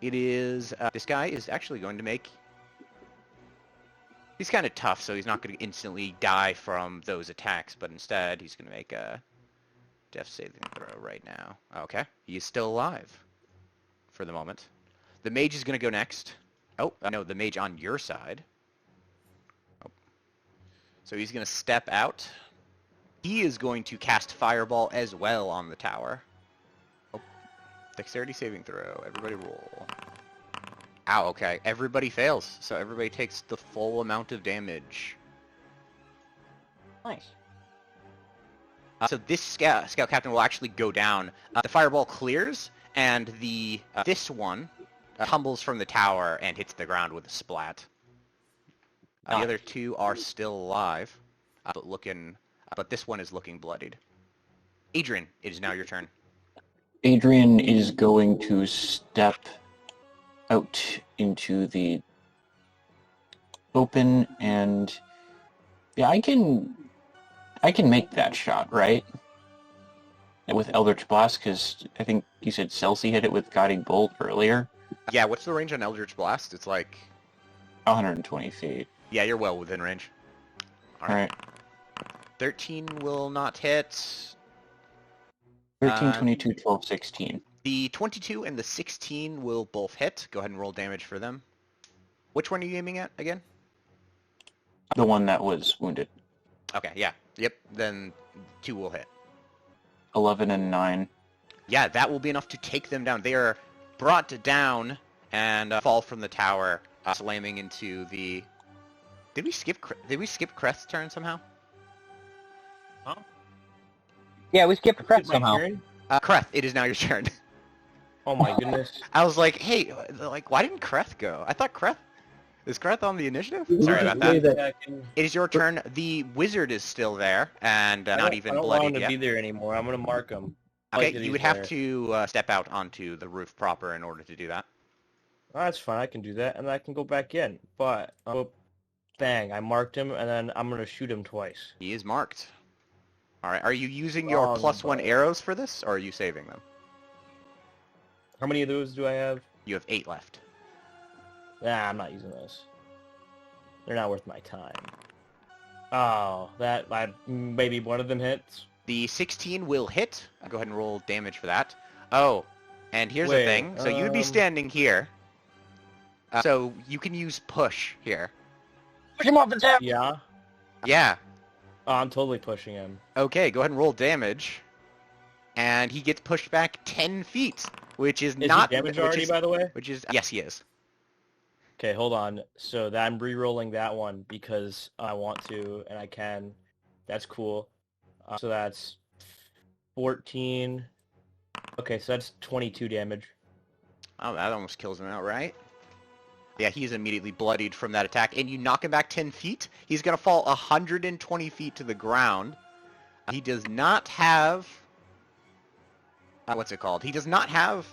It is... this guy is actually going to make... He's kind of tough, so he's not going to instantly die from those attacks, but instead he's going to make a death saving throw right now. Okay, he is still alive for the moment. The mage is going to go next. Oh, no, the mage on your side. Oh. So he's going to step out. He is going to cast Fireball as well on the tower. Oh. Dexterity saving throw. Everybody roll. Ow, okay. Everybody fails, so everybody takes the full amount of damage. Nice. So this scout captain will actually go down. The Fireball clears, and this one tumbles from the tower and hits the ground with a splat. The other two are still alive, but this one is looking bloodied. Adrien, it is now your turn. Adrien is going to step out into the open, and yeah, I can make that shot, right? With Eldritch Blast, because I think you said Celsi hit it with Guiding Bolt earlier. Yeah, what's the range on Eldritch Blast? It's like... 120 feet. Yeah, you're well within range. Alright. 13 will not hit. 13, 22, 12, 16. The 22 and the 16 will both hit. Go ahead and roll damage for them. Which one are you aiming at again? The one that was wounded. Okay, yeah. Yep, then 2 will hit. 11 and 9. Yeah, that will be enough to take them down. They are brought down and fall from the tower, slamming into the... Did we skip Kreth's turn somehow? Huh? Yeah, we skipped Kreth My somehow. turn? Kreth, it is now your turn. Oh my goodness. I was like, hey, why didn't Kreth go? I thought Kreth... Is Kreth on the initiative? Sorry about that. It is your turn. The wizard is still there, and not even I don't bloodied want him to yet. be there anymore. I'm gonna mark him. Okay, that you would he's have there. to step out onto the roof proper in order to do that. Oh, that's fine. I can do that, and I can go back in. But bang! I marked him, and then I'm gonna shoot him twice. He is marked. All right, are you using your Wrong +1 button. arrows for this, or are you saving them? How many of those do I have? You have 8 left. Nah, I'm not using those. They're not worth my time. Oh, maybe one of them hits. The 16 will hit. I'll go ahead and roll damage for that. Oh, and here's the Wait, thing. So you'd be standing here. So you can use push here. Push him off the tap! Yeah. Yeah. Oh, I'm totally pushing him. Okay, go ahead and roll damage. And he gets pushed back 10 feet, which is Is not... he damaged which already, is- by the way? Which is... Yes, he is. Okay, hold on. So I'm re-rolling that one because I want to, and I can. That's cool. So that's 14. Okay, so that's 22 damage. Oh, that almost kills him outright. Yeah, he's immediately bloodied from that attack. And you knock him back 10 feet, he's going to fall 120 feet to the ground. He does not have... what's it called? He does not have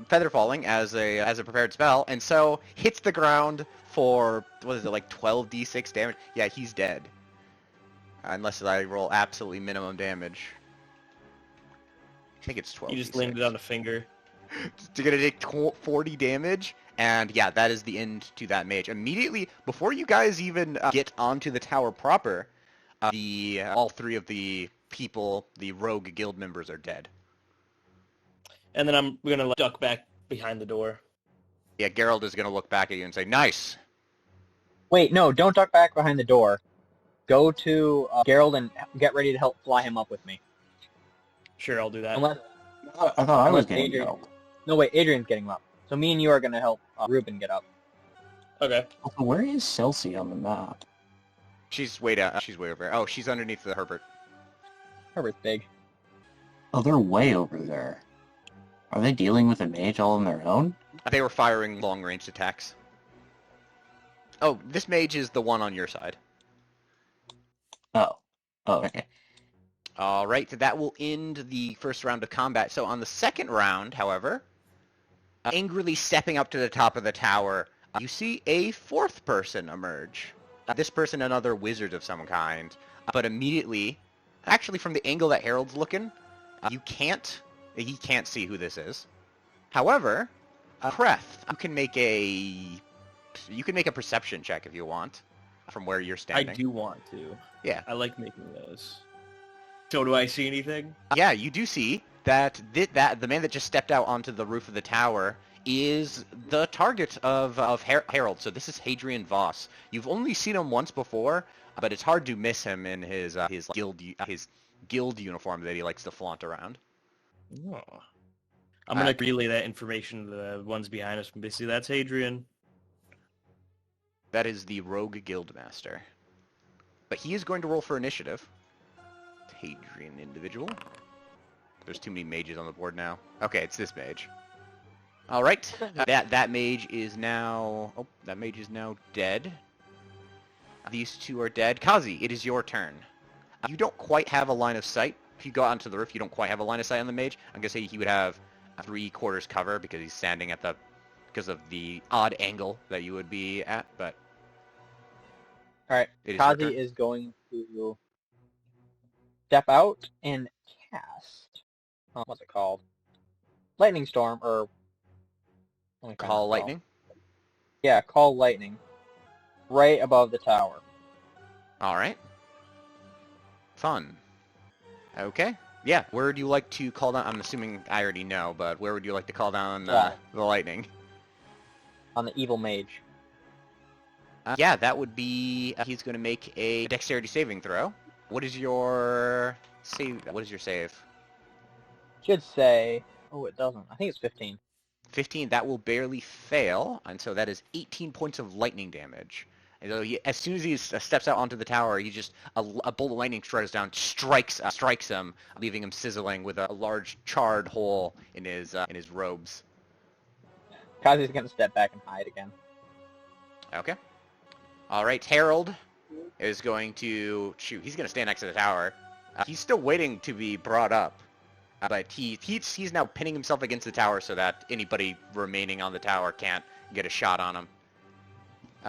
Feather Falling as a prepared spell, and so hits the ground for, what is it, like 12d6 damage? Yeah, he's dead. Unless I roll absolutely minimum damage. I think it's 12. You just landed on a finger. You're gonna take 40 damage, and yeah, that is the end to that mage. Immediately, before you guys even get onto the tower proper, all 3 of the people, the rogue guild members, are dead. And then we're gonna duck back behind the door. Yeah, Geralt is gonna look back at you and say, "Nice." Wait, no, don't duck back behind the door. Go to Geralt and get ready to help fly him up with me. Sure, I'll do that. Unless, I thought I was unless getting Adrian... help. No, wait, Adrian's getting up. So me and you are going to help Ruben get up. Okay. Also, where is Celsi on the map? She's way down. She's way over there. Oh, she's underneath the Herbert. Herbert's big. Oh, they're way over there. Are they dealing with a mage all on their own? They were firing long-range attacks. Oh, this mage is the one on your side. Oh. Oh, okay. All right, that will end the first round of combat. So on the second round, however, angrily stepping up to the top of the tower, you see a 4th person emerge. This person, another wizard of some kind. But immediately, actually from the angle that Harold's looking, he can't see who this is. However, Kreth, you can make a perception check if you want, from where you're I standing. do want to. Yeah. I like making those. So do I see anything? Yeah, you do see that the man that just stepped out onto the roof of the tower is the target of Harold. So this is Adrien Voss. You've only seen him once before, but it's hard to miss him in his guild uniform that he likes to flaunt around. Oh. I'm gonna relay that information to the ones behind us. Basically, that's Adrien. That is the Rogue Guildmaster. But he is going to roll for initiative. Adrien individual. There's too many mages on the board now. Okay, it's this mage. All right, that mage is now. Oh, that mage is now dead. These 2 are dead. Kazi, it is your turn. You don't quite have a line of sight. If you go out onto the roof, you don't quite have a line of sight on the mage. I'm gonna say he would have 3/4 cover because he's standing because of the odd angle that you would be at. But Alright, it is your turn. Kazi is going to step out and cast... what's it called? Lightning Storm, or... let me find Call the spell. lightning. Yeah, Call Lightning. Right above the tower. All right. Fun. Okay. Yeah. Where would you like to call down? I'm assuming I already know, but where would you like to call down the lightning? On the evil mage. Yeah, that would be. He's going to make a dexterity saving throw. What is your save? What is your save? Should say... oh, it doesn't. I think it's 15. 15. That will barely fail, and so that is 18 points of lightning damage. And so as soon as he steps out onto the tower, he just a bolt of lightning strikes down, strikes him, leaving him sizzling with a large charred hole in his robes. Kazi's going to step back and hide again. Okay. All right, Harold is going to shoot. He's going to stand next to the tower. He's still waiting to be brought up. But he's now pinning himself against the tower so that anybody remaining on the tower can't get a shot on him.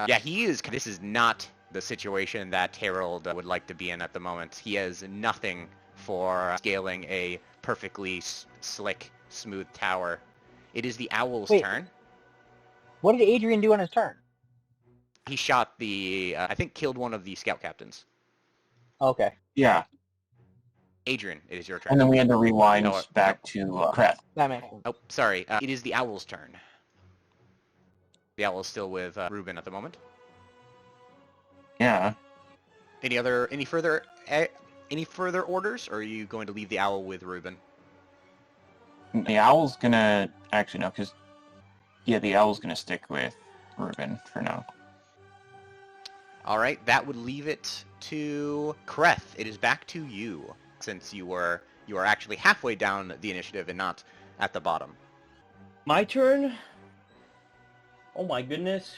Yeah, he is. This is not the situation that Harold would like to be in at the moment. He has nothing for scaling a perfectly slick, smooth tower. It is the owl's turn. What did Adrien do on his turn? He shot I think killed one of the scout captains. Okay. Yeah. Adrien, it is your turn. And then we had to rewind back to Kreth. That makes sense. Oh, sorry. It is the owl's turn. The owl is still with Ruben at the moment. Yeah. Any further orders, or are you going to leave the owl with Ruben? The owl's gonna actually no, because the owl's gonna stick with Ruben for now. All right, that would leave it to Kreth. It is back to you, since you are actually halfway down the initiative and not at the bottom. My turn? Oh my goodness.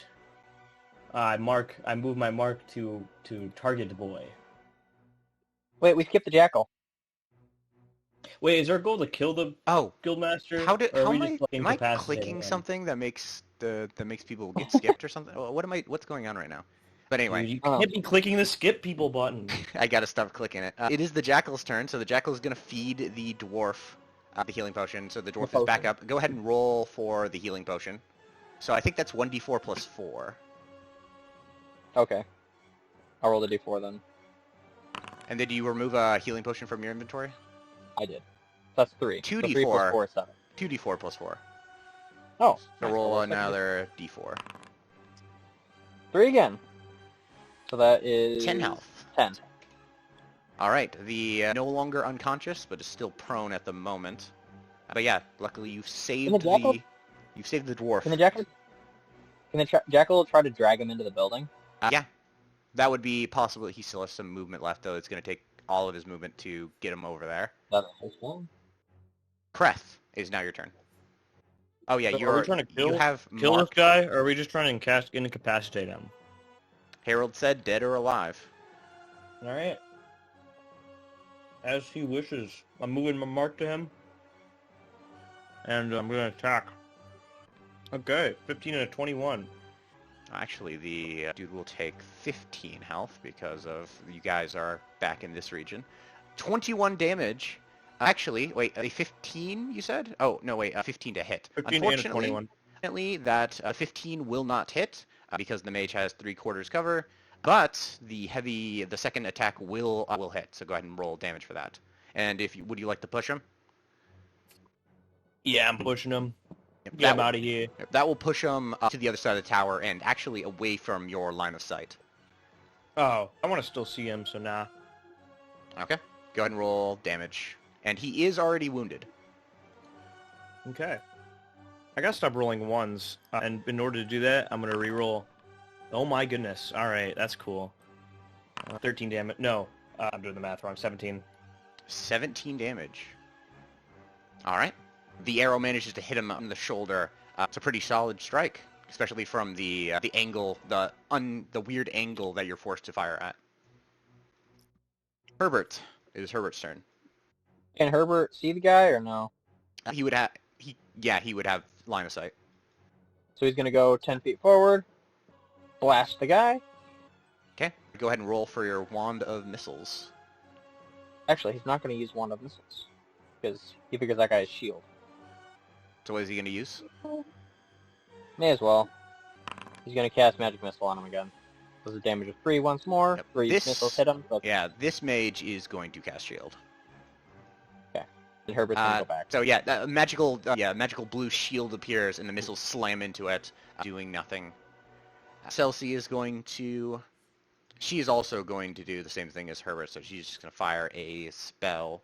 I move my mark to target boy. Wait, we skipped the jackal. Wait, is our goal to kill the guildmaster? Am I clicking something that makes people get skipped or something? What's going on right now? But anyway, Dude, you can't be clicking the skip people button. I gotta stop clicking it. It is the jackal's turn, so the jackal is gonna feed the dwarf the healing potion. So the dwarf is back up. Go ahead and roll for the healing potion. So I think that's 1d4 plus 4. Okay. I'll roll the d4 then. And then do you remove a healing potion from your inventory? I did. That's 3. 2d4. So 3 plus 4 is 7. 2d4 plus 4. Oh. So roll another d4. 3 again. So that is 10 health. 10. All right. The no longer unconscious, but is still prone at the moment. But yeah, luckily you've saved the dwarf. Can the jackal try to drag him into the building? Yeah, that would be possible. He still has some movement left, though. It's going to take all of his movement to get him over there. That's fine. Kreth, it is now your turn. Oh yeah, So are we trying to kill this guy, or are we just trying to incapacitate him? Harold said, "Dead or alive." All right. As he wishes. I'm moving my mark to him, and I'm going to attack. Okay, 15 and a 21. Actually, the dude will take 15 health because of you guys are back in this region. 21 damage. Actually, wait, a 15 you said? Oh, no, wait, 15 to hit. 15 and a 21. Unfortunately, that 15 will not hit because the mage has 3/4 cover, but the second attack will hit. So go ahead and roll damage for that. And would you like to push him? Yeah, I'm pushing him. Yep, Get him out of here. That will push him to the other side of the tower and actually away from your line of sight. Oh, I want to still see him, so nah. Okay. Go ahead and roll damage. And he is already wounded. Okay. I gotta stop rolling ones, and in order to do that, I'm gonna re-roll. Oh my goodness. Alright, that's cool. 13 damage. No, I'm doing the math wrong. 17. 17 damage. Alright. The arrow manages to hit him on the shoulder. It's a pretty solid strike, especially from the angle, the weird angle that you're forced to fire at. Herbert. It is Herbert's turn. Can Herbert see the guy or no? He would have line of sight. So he's going to go 10 feet forward, blast the guy. Okay. Go ahead and roll for your wand of missiles. Actually, he's not going to use wand of missiles because he figures that guy is shield. So what is he going to use? May as well. He's going to cast magic missile on him again. Does a damage of 3 once more. Yep. 3 missiles hit him. So yeah, this mage is going to cast shield. Okay. And Herbert's going to go back. So yeah, magical blue shield appears and the missiles slam into it, doing nothing. Celsi is going to... She is also going to do the same thing as Herbert, so she's just going to fire a spell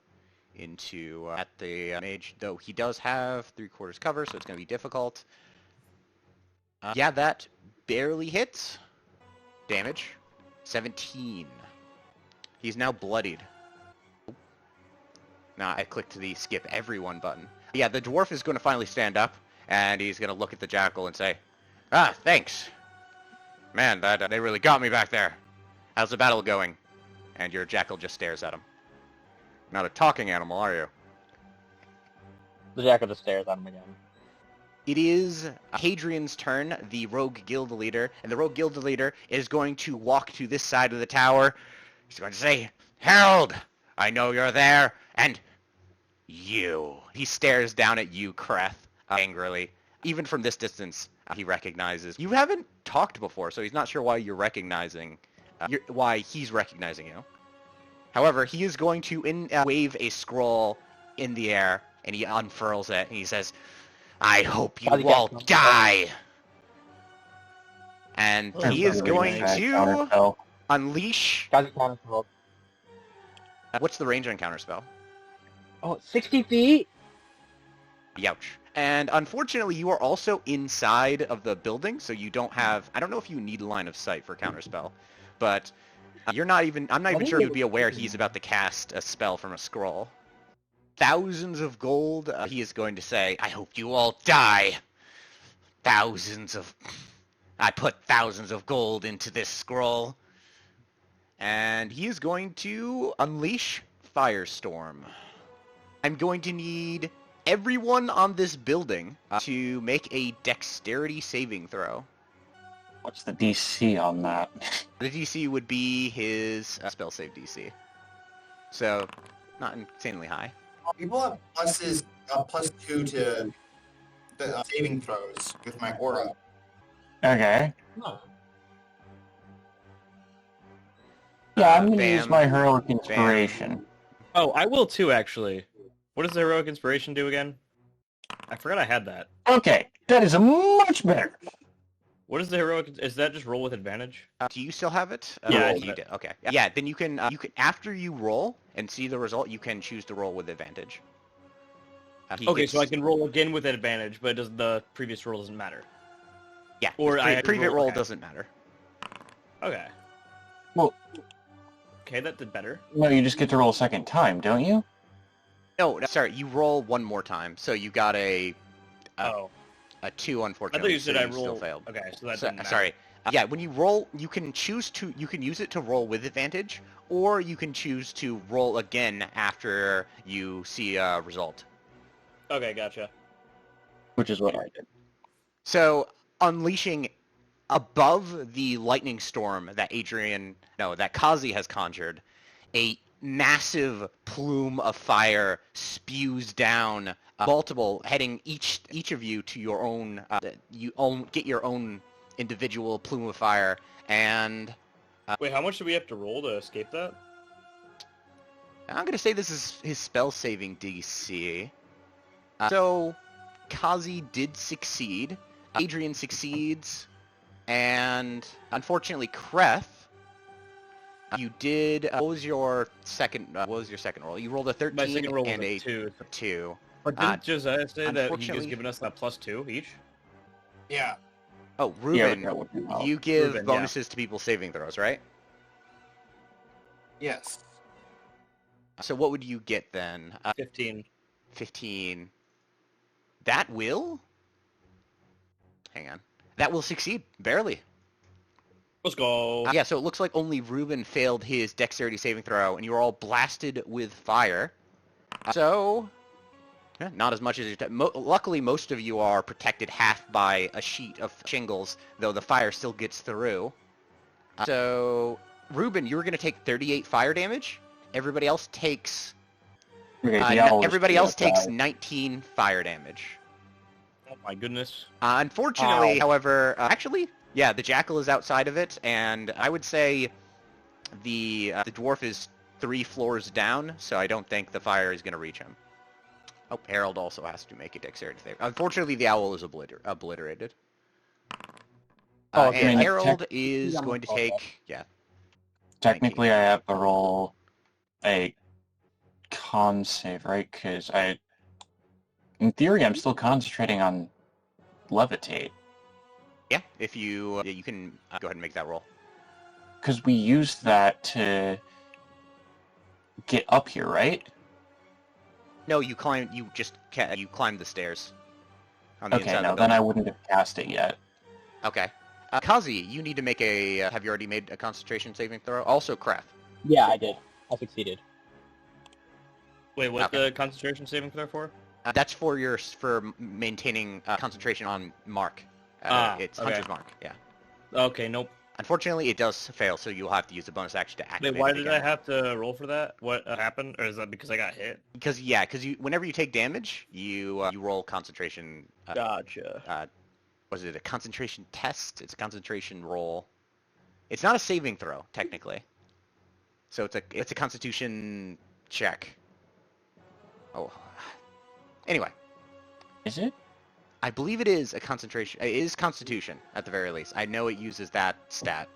into at the mage, though he does have 3/4 cover, so it's going to be difficult. Yeah, that barely hits. Damage. 17. He's now bloodied. Now I clicked the skip everyone button. Yeah, the dwarf is going to finally stand up, and he's going to look at the jackal and say, "Ah, thanks. Man, they really got me back there. How's the battle going?" And your jackal just stares at him. Not a talking animal, are you? the jack of the stairs on him again. It is Hadrian's turn, the rogue guild leader, and the rogue guild leader is going to walk to this side of the tower. He's going to say, Harold, I know you're there, and you. He stares down at you, Kreth, angrily. Even from this distance, he recognizes. You haven't talked before, so he's not sure why you're recognizing, why he's recognizing you. However, he is going to wave a scroll in the air, and he unfurls it, and he says, I hope you all die! And he is going to unleash... What's the range on counterspell? Oh, 60 feet? Youch. And unfortunately, you are also inside of the building, so you don't have... I don't know if you need a line of sight for counterspell, but you're not even... I'm not even sure you'd be aware he's about to cast a spell from a scroll. Thousands of gold, he is going to say, I hope you all die. I put thousands of gold into this scroll. And he is going to unleash Firestorm. I'm going to need everyone on this building to make a dexterity saving throw. What's the DC on that? The DC would be his spell save DC. So, not insanely high. People have +2 to the saving throws with my aura. Okay. No. Yeah, I'm going to use my heroic inspiration. Oh, I will too, actually. What does the heroic inspiration do again? I forgot I had that. Okay, that is much better. What is the heroic? Is that just roll with advantage? Do you still have it? Yeah, you did. Okay. Yeah, then you can after you roll and see the result, you can choose to roll with advantage. Okay, so I can roll again with advantage, but the previous roll doesn't matter. Yeah, or previous roll doesn't matter. Okay. Well, okay, that did better. No, you just get to roll a second time, don't you? No, sorry, you roll one more time. So you got a 2, unfortunately. I thought you said so I you still rolled. failed. Okay, so that doesn't matter. Sorry. Yeah, when you roll, you can use it to roll with advantage, or you can choose to roll again after you see a result. Okay, gotcha. Which is what I did. So, unleashing above the lightning storm that that Kazi has conjured, a massive plume of fire spews down, multiple, heading each of you to your own, get your own individual plume of fire, and... Wait, how much do we have to roll to escape that? I'm going to say this is his spell-saving DC. So, Kazi did succeed, Adrien succeeds, and unfortunately, Kreth, you did. What was your second roll? You rolled a 13 My second roll and was a 2. But didn't Josiah say that he was giving us that +2 each? Yeah. Oh, Ruben, Yeah, you give Ruben, bonuses to people's saving throws, right? Yes. So what would you get then? 15. 15. That will? Hang on. That will succeed, barely. Let's go. Yeah, so it looks like only Ruben failed his dexterity saving throw, and you were all blasted with fire. So, yeah, not as much as luckily, most of you are protected half by a sheet of shingles, though the fire still gets through. So, Ruben, you're going to take 38 fire damage. Everybody else takes... everybody else takes 19 fire damage. Oh my goodness. Unfortunately, however, actually, yeah, the jackal is outside of it, and I would say the dwarf is 3 floors down, so I don't think the fire is going to reach him. Oh, Harold also has to make a dexterity save. Unfortunately, the owl is obliterated. And Harold is going to take... Yeah. Technically, I have to roll a con save, right? Because in theory, I'm still concentrating on levitate. Yeah, if you can go ahead and make that roll. Because we used that to get up here, right? No, you climbed the stairs. On the Okay, inside no, of the then I building. wouldn't have cast it yet. Okay. Kazi, you need to make a... have you already made a concentration saving throw? Also, Kreth. Yeah, I did. I succeeded. Wait, what's Okay. the concentration saving throw for? That's for maintaining concentration on mark. It's okay. Hunter's mark. Yeah. Okay, nope. Unfortunately, it does fail, so you'll have to use a bonus action to activate Wait, why it did again. I have to roll for that? What happened? Or is that because I got hit? Because whenever you take damage, you roll concentration. Gotcha. Was it a concentration test? It's a concentration roll. It's not a saving throw technically. So it's a Constitution check. Oh. Anyway. Is it? I believe it is a concentration. It is Constitution at the very least. I know it uses that stat,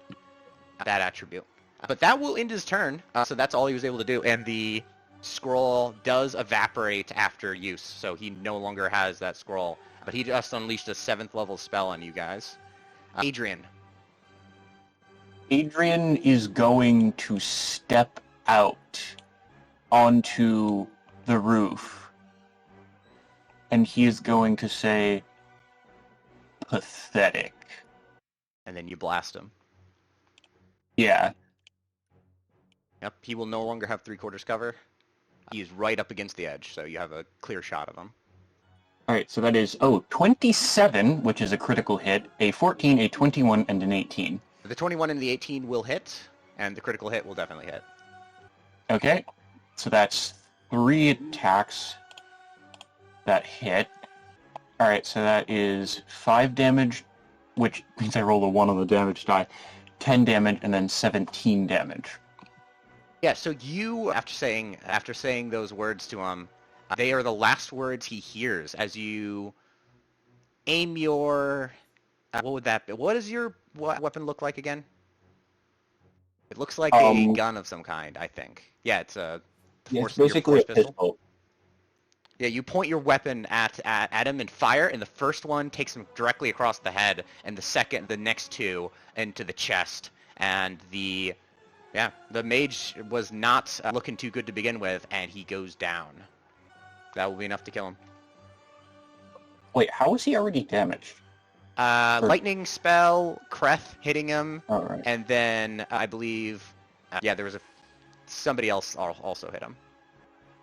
that attribute. But that will end his turn. So that's all he was able to do. And the scroll does evaporate after use, so he no longer has that scroll. But he just unleashed a 7th level spell on you guys. Adrien. Adrien is going to step out onto the roof. And he is going to say, pathetic. And then you blast him. Yeah. Yep, he will no longer have 3/4 cover. He is right up against the edge, so you have a clear shot of him. Alright, so that is, 27, which is a critical hit, a 14, a 21, and an 18. The 21 and the 18 will hit, and the critical hit will definitely hit. Okay, so that's 3 attacks that hit. Alright, so that is 5 damage, which means I roll a 1 on the damage die, 10 damage, and then 17 damage. Yeah, so you, after saying those words to him, they are the last words he hears as you aim your... what would that be? What does your weapon look like again? It looks like a gun of some kind, I think. Yeah, it's a... It's basically a pistol. Yeah, you point your weapon at him and fire, and the first one takes him directly across the head, and the next two into the chest, and the mage was not looking too good to begin with, and he goes down. That will be enough to kill him. Wait, how was he already damaged? Lightning spell, Kreth hitting him, Alright. and then I believe, there was somebody else also hit him.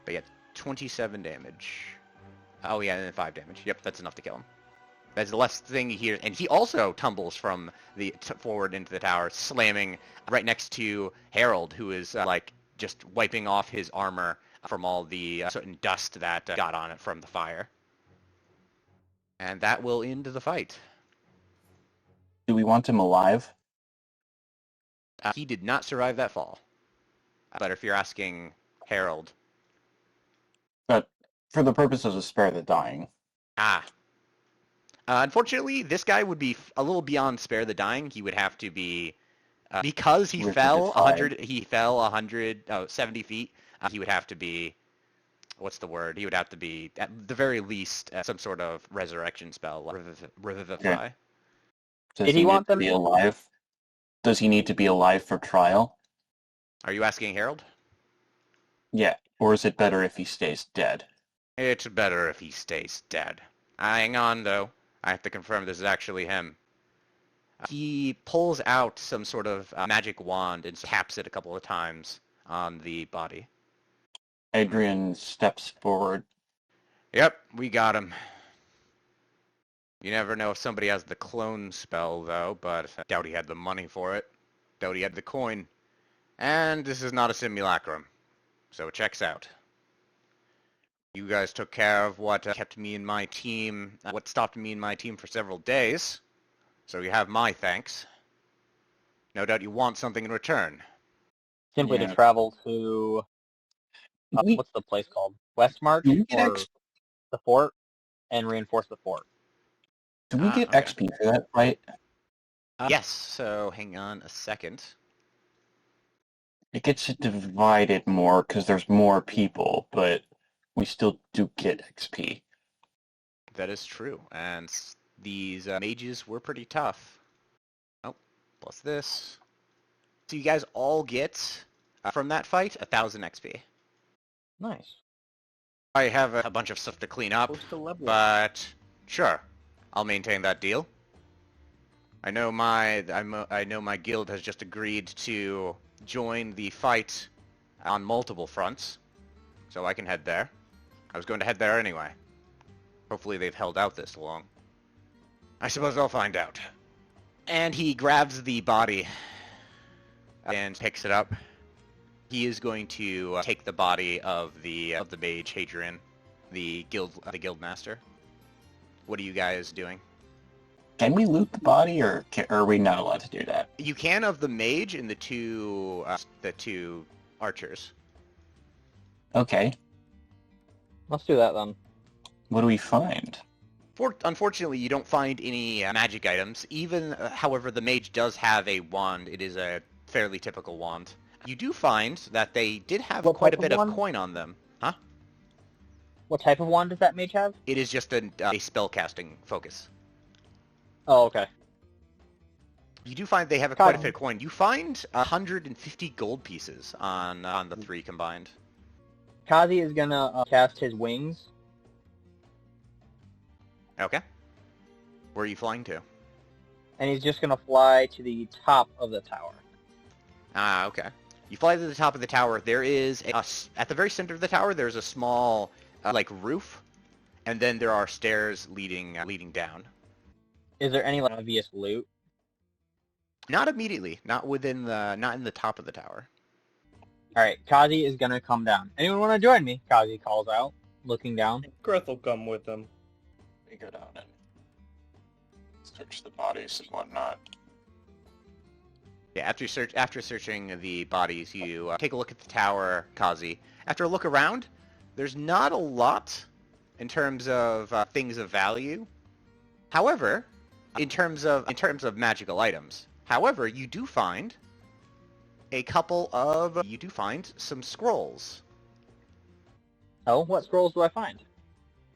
But yeah, 27 damage. Oh yeah, and then 5 damage. Yep, that's enough to kill him. That's the last thing he hears, and he also tumbles from the forward into the tower, slamming right next to Harold, who is just wiping off his armor from all the certain dust that got on it from the fire. And that will end the fight. Do we want him alive? He did not survive that fall. But if you're asking Harold... But for the purposes of spare the dying. Unfortunately, this guy would be a little beyond spare the dying. He would have to be... because he fell 70 feet, he would have to be... What's the word? He would have to be, at the very least, some sort of resurrection spell, revivify. Okay. Did he want them to be alive? Does he need to be alive for trial? Are you asking Harold? Yeah. Or is it better if he stays dead? It's better if he stays dead. Hang on, though. I have to confirm this is actually him. He pulls out some sort of magic wand and taps it a couple of times on the body. Adrien steps forward. Yep, we got him. You never know if somebody has the clone spell, though, but I doubt he had the money for it. Doubt he had the coin. And this is not a simulacrum, so it checks out. You guys took care of what kept me and my team, what stopped me and my team for several days, so you have my thanks. No doubt you want something in return. Simply to travel to... what's the place called? Westmarch? Or the fort? And reinforce the fort. Do we get XP for that fight? Yes, so hang on a second. It gets divided more because there's more people, but we still do get XP. That is true, and these mages were pretty tough. Oh, plus this. So you guys all get, from that fight, 1,000 XP. Nice. I have a bunch of stuff to clean up, but sure, I'll maintain that deal. I know my guild has just agreed to join the fight on multiple fronts, so I can head there. I was going to head there anyway. Hopefully they've held out this long. I suppose I'll find out. And he grabs the body and picks it up. He is going to take the body of the mage Adrien, the guild master. What are you guys doing? Can we loot the body, or are we not allowed to do that? You can of the mage and the two archers. Okay. Let's do that then. What do we find? Unfortunately, you don't find any magic items. Even, however, the mage does have a wand. It is a fairly typical wand. You do find that they did have quite a bit of coin on them. Huh? What type of wand does that mage have? It is just a spellcasting focus. Oh, okay. You do find they have quite a bit of coin. You find 150 gold pieces on the three combined. Kazi is gonna cast his wings. Okay. Where are you flying to? And he's just gonna fly to the top of the tower. Ah, okay. You fly to the top of the tower. There is at the very center of the tower. There's a small roof, and then there are stairs leading down. Is there any obvious loot? Not immediately. Not in the top of the tower. All right, Kazi is gonna come down. Anyone want to join me? Kazi calls out, looking down. Kreth will come with them. We go down and search the bodies and whatnot. Yeah, after searching the bodies, you take a look at the tower, Kazi. After a look around, there's not a lot in terms of things of value. However, in terms of magical items. However, you do find some scrolls. Oh, what scrolls do I find?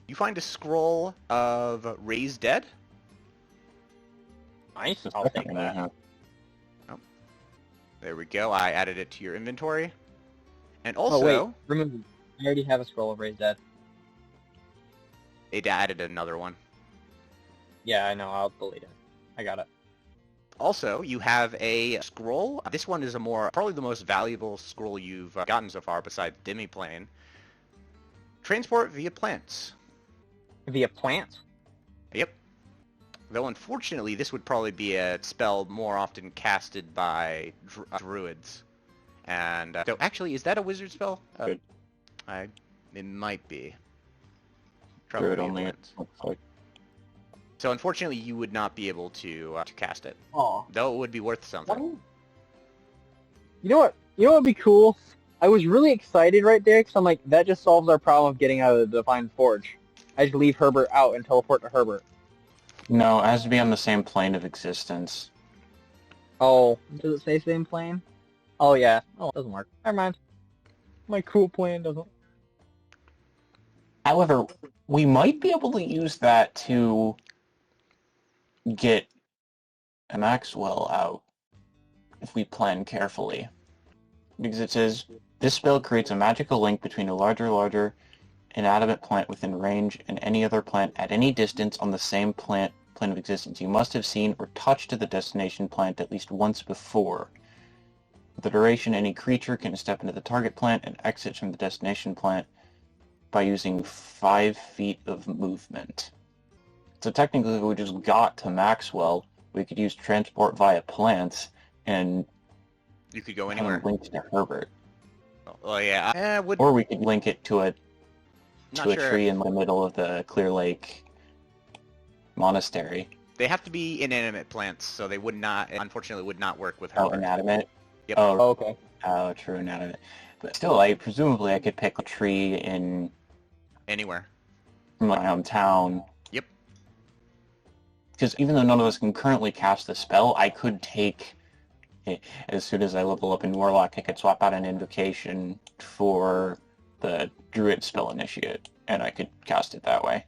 You find a scroll of Raised Dead. Nice, I'll take that. Oh, there we go. I added it to your inventory. And also... Oh, wait. Remember, I already have a scroll of Raised Dead. It added another one. Yeah, I know. I'll delete it. I got it. Also, you have a scroll. This one is probably the most valuable scroll you've gotten so far, besides Demiplane. Transport via plants. Via plant? Yep. Though unfortunately, this would probably be a spell more often casted by druids. And so, actually, is that a wizard spell? Good. It might be. Druid only. So unfortunately, you would not be able to cast it. Oh. Though it would be worth something. You know what? You know what would be cool? I was really excited right there because I'm like, that just solves our problem of getting out of the Divine Forge. I just leave Herbert out and teleport to Herbert. No, it has to be on the same plane of existence. Oh, does it say same plane? Oh yeah. Oh, it doesn't work. Never mind. My cool plan doesn't. However, we might be able to use that to get a Maxwell out if we plan carefully. Because it says, this spell creates a magical link between a larger inanimate plant within range and any other plant at any distance on the same plane of existence. You must have seen or touched the destination plant at least once before. For the duration, any creature can step into the target plant and exit from the destination plant by using 5 feet of movement. So technically, if we just got to Maxwell, we could use transport via plants and you could go anywhere. Link to Herbert. Oh yeah, Or we could link it to a sure. tree in the middle of the Clear Lake monastery. They have to be inanimate plants, so they would not, unfortunately, would not work with Oh, Herbert. inanimate? Yep. Oh, okay. Oh, true, inanimate. But still, presumably I could pick a tree in Anywhere. my hometown. Yep. Because even though none of us can currently cast the spell, I could take, as soon as I level up in Warlock, I could swap out an invocation for the Druid spell initiate, and I could cast it that way.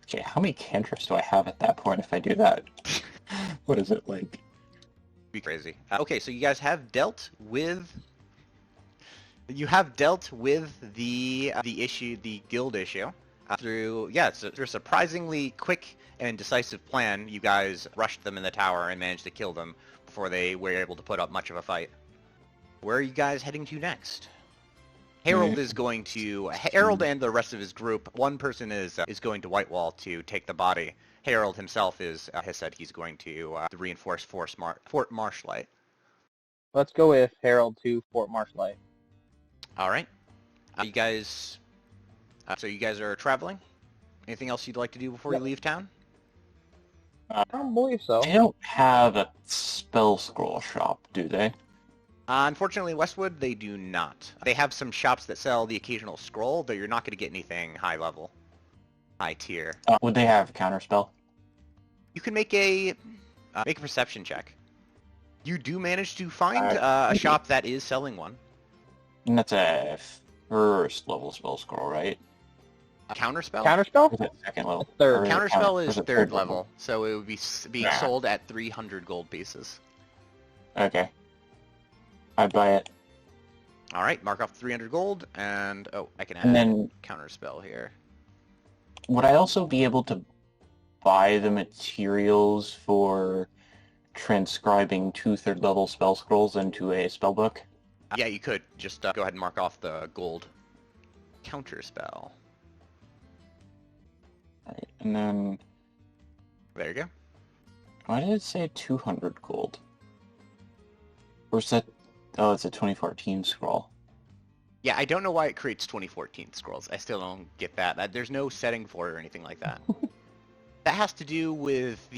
Okay, how many cantrips do I have at that point if I do that? What is it like? Be crazy. Okay, so you guys have dealt with... You have dealt with the issue, the guild issue, through a surprisingly quick and decisive plan. You guys rushed them in the tower and managed to kill them before they were able to put up much of a fight. Where are you guys heading to next? Harold is going to Harold and the rest of his group. One person is going to Whitewall to take the body. Harold himself has said he's going to reinforce Fort Marshlight. Let's go with Harold to Fort Marshlight. All right, you guys. So you guys are traveling. Anything else you'd like to do before you leave town? I don't believe so. They don't have a spell scroll shop, do they? Unfortunately, in Westwood, they do not. They have some shops that sell the occasional scroll, though you're not going to get anything high level, high tier. Would they have counterspell? You can make a perception check. You do manage to find a shop that is selling one. And that's a first level spell scroll, right? A counterspell? Counterspell? Or is it second level? Third. Or is it Counterspell or is it third level, so it would be being Nah. sold at 300 gold pieces. Okay. I'd buy it. All right, mark off 300 gold, and I can add And then counterspell here. would I also be able to buy the materials for transcribing 2 third level spell scrolls into a spell book? Yeah, you could just go ahead and mark off the gold counterspell. Alright, and then There you go. why did it say 200 gold? Or is that... Oh, it's a 2014 scroll. Yeah, I don't know why it creates 2014 scrolls. I still don't get that. There's no setting for it or anything like that. That has to do with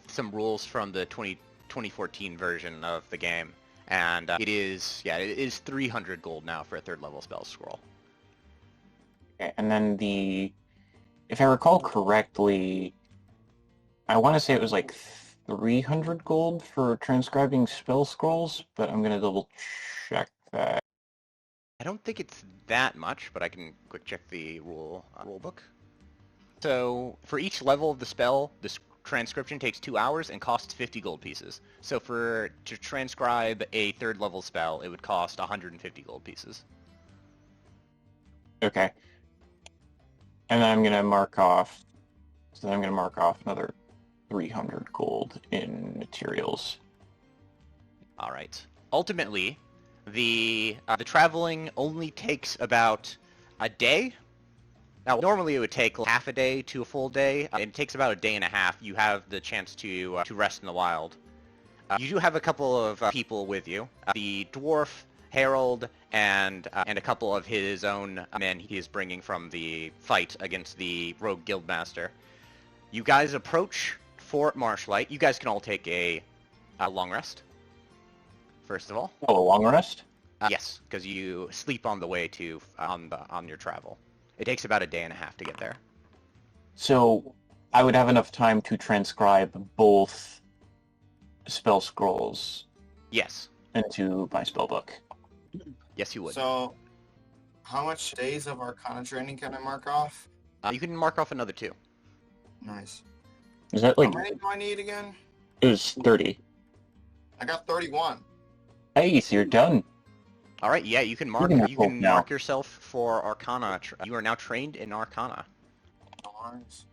some rules from the 2014 version of the game, and it is 300 gold now for a third level spell scroll. Okay, and then if I recall correctly, I want to say it was like 300 gold for transcribing spell scrolls, but I'm gonna double check that. I don't think it's that much, but I can quick check the rule book. So for each level of the spell, this transcription takes 2 hours and costs 50 gold pieces. So to transcribe a third level spell, it would cost 150 gold pieces. Okay. And then I'm gonna mark off another 300 gold in materials. All right. Ultimately, the traveling only takes about a day. Now, normally it would take half a day to a full day. It takes about a day and a half. You have the chance to rest in the wild. You do have a couple of people with you. The dwarf, Harold, and a couple of his own men he is bringing from the fight against the rogue guildmaster. You guys approach Fort Marshlight. You guys can all take a long rest, first of all. Oh, a long rest? Yes, because you sleep on the way to on your travel. It takes about a day and a half to get there. So I would have enough time to transcribe both spell scrolls Yes. into my spell book. Yes, you would. So, how much days of Arcana training can I mark off? You can mark off another 2. Nice. Is that How like... many do I need again? It was 30. I got 31. Hey, so you're done. All right. Yeah, you can mark. can have You both can now. mark yourself for Arcana. You are now trained in Arcana. Nice.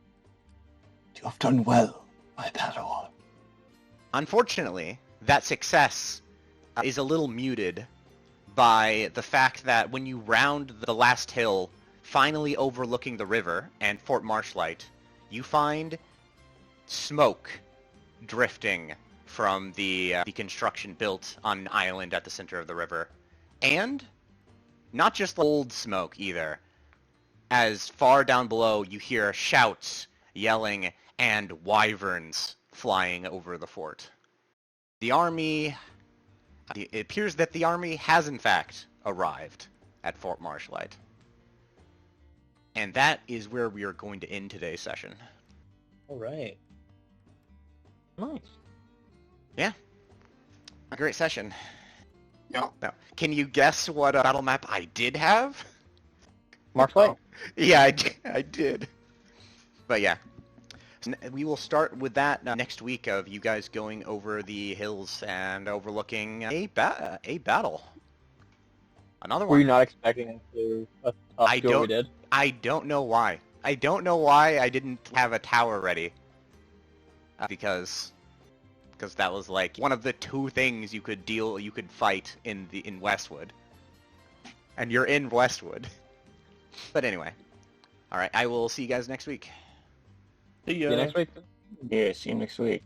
You have done well, my Padawan. Unfortunately, that success is a little muted by the fact that when you round the last hill, finally overlooking the river and Fort Marshlight, you find smoke drifting from the construction built on an island at the center of the river. And not just old smoke either. As far down below, you hear shouts, yelling, and wyverns flying over the fort. The army... It appears that the army has in fact arrived at Fort Marshlight. And that is where we are going to end today's session. All right. Nice. A great session. Yep. Now, can you guess what battle map I did have? Marshlight? Yeah, I did. But yeah. We will start with that next week of you guys going over the hills and overlooking a battle. Another Were you one. not expecting to us I do what we don't- did? I don't know why. I don't know why I didn't have a tower ready. Because that was like one of the 2 things you could fight in Westwood. And you're in Westwood. But anyway. Alright, I will see you guys next week. See See you next week. Yeah, see you next week.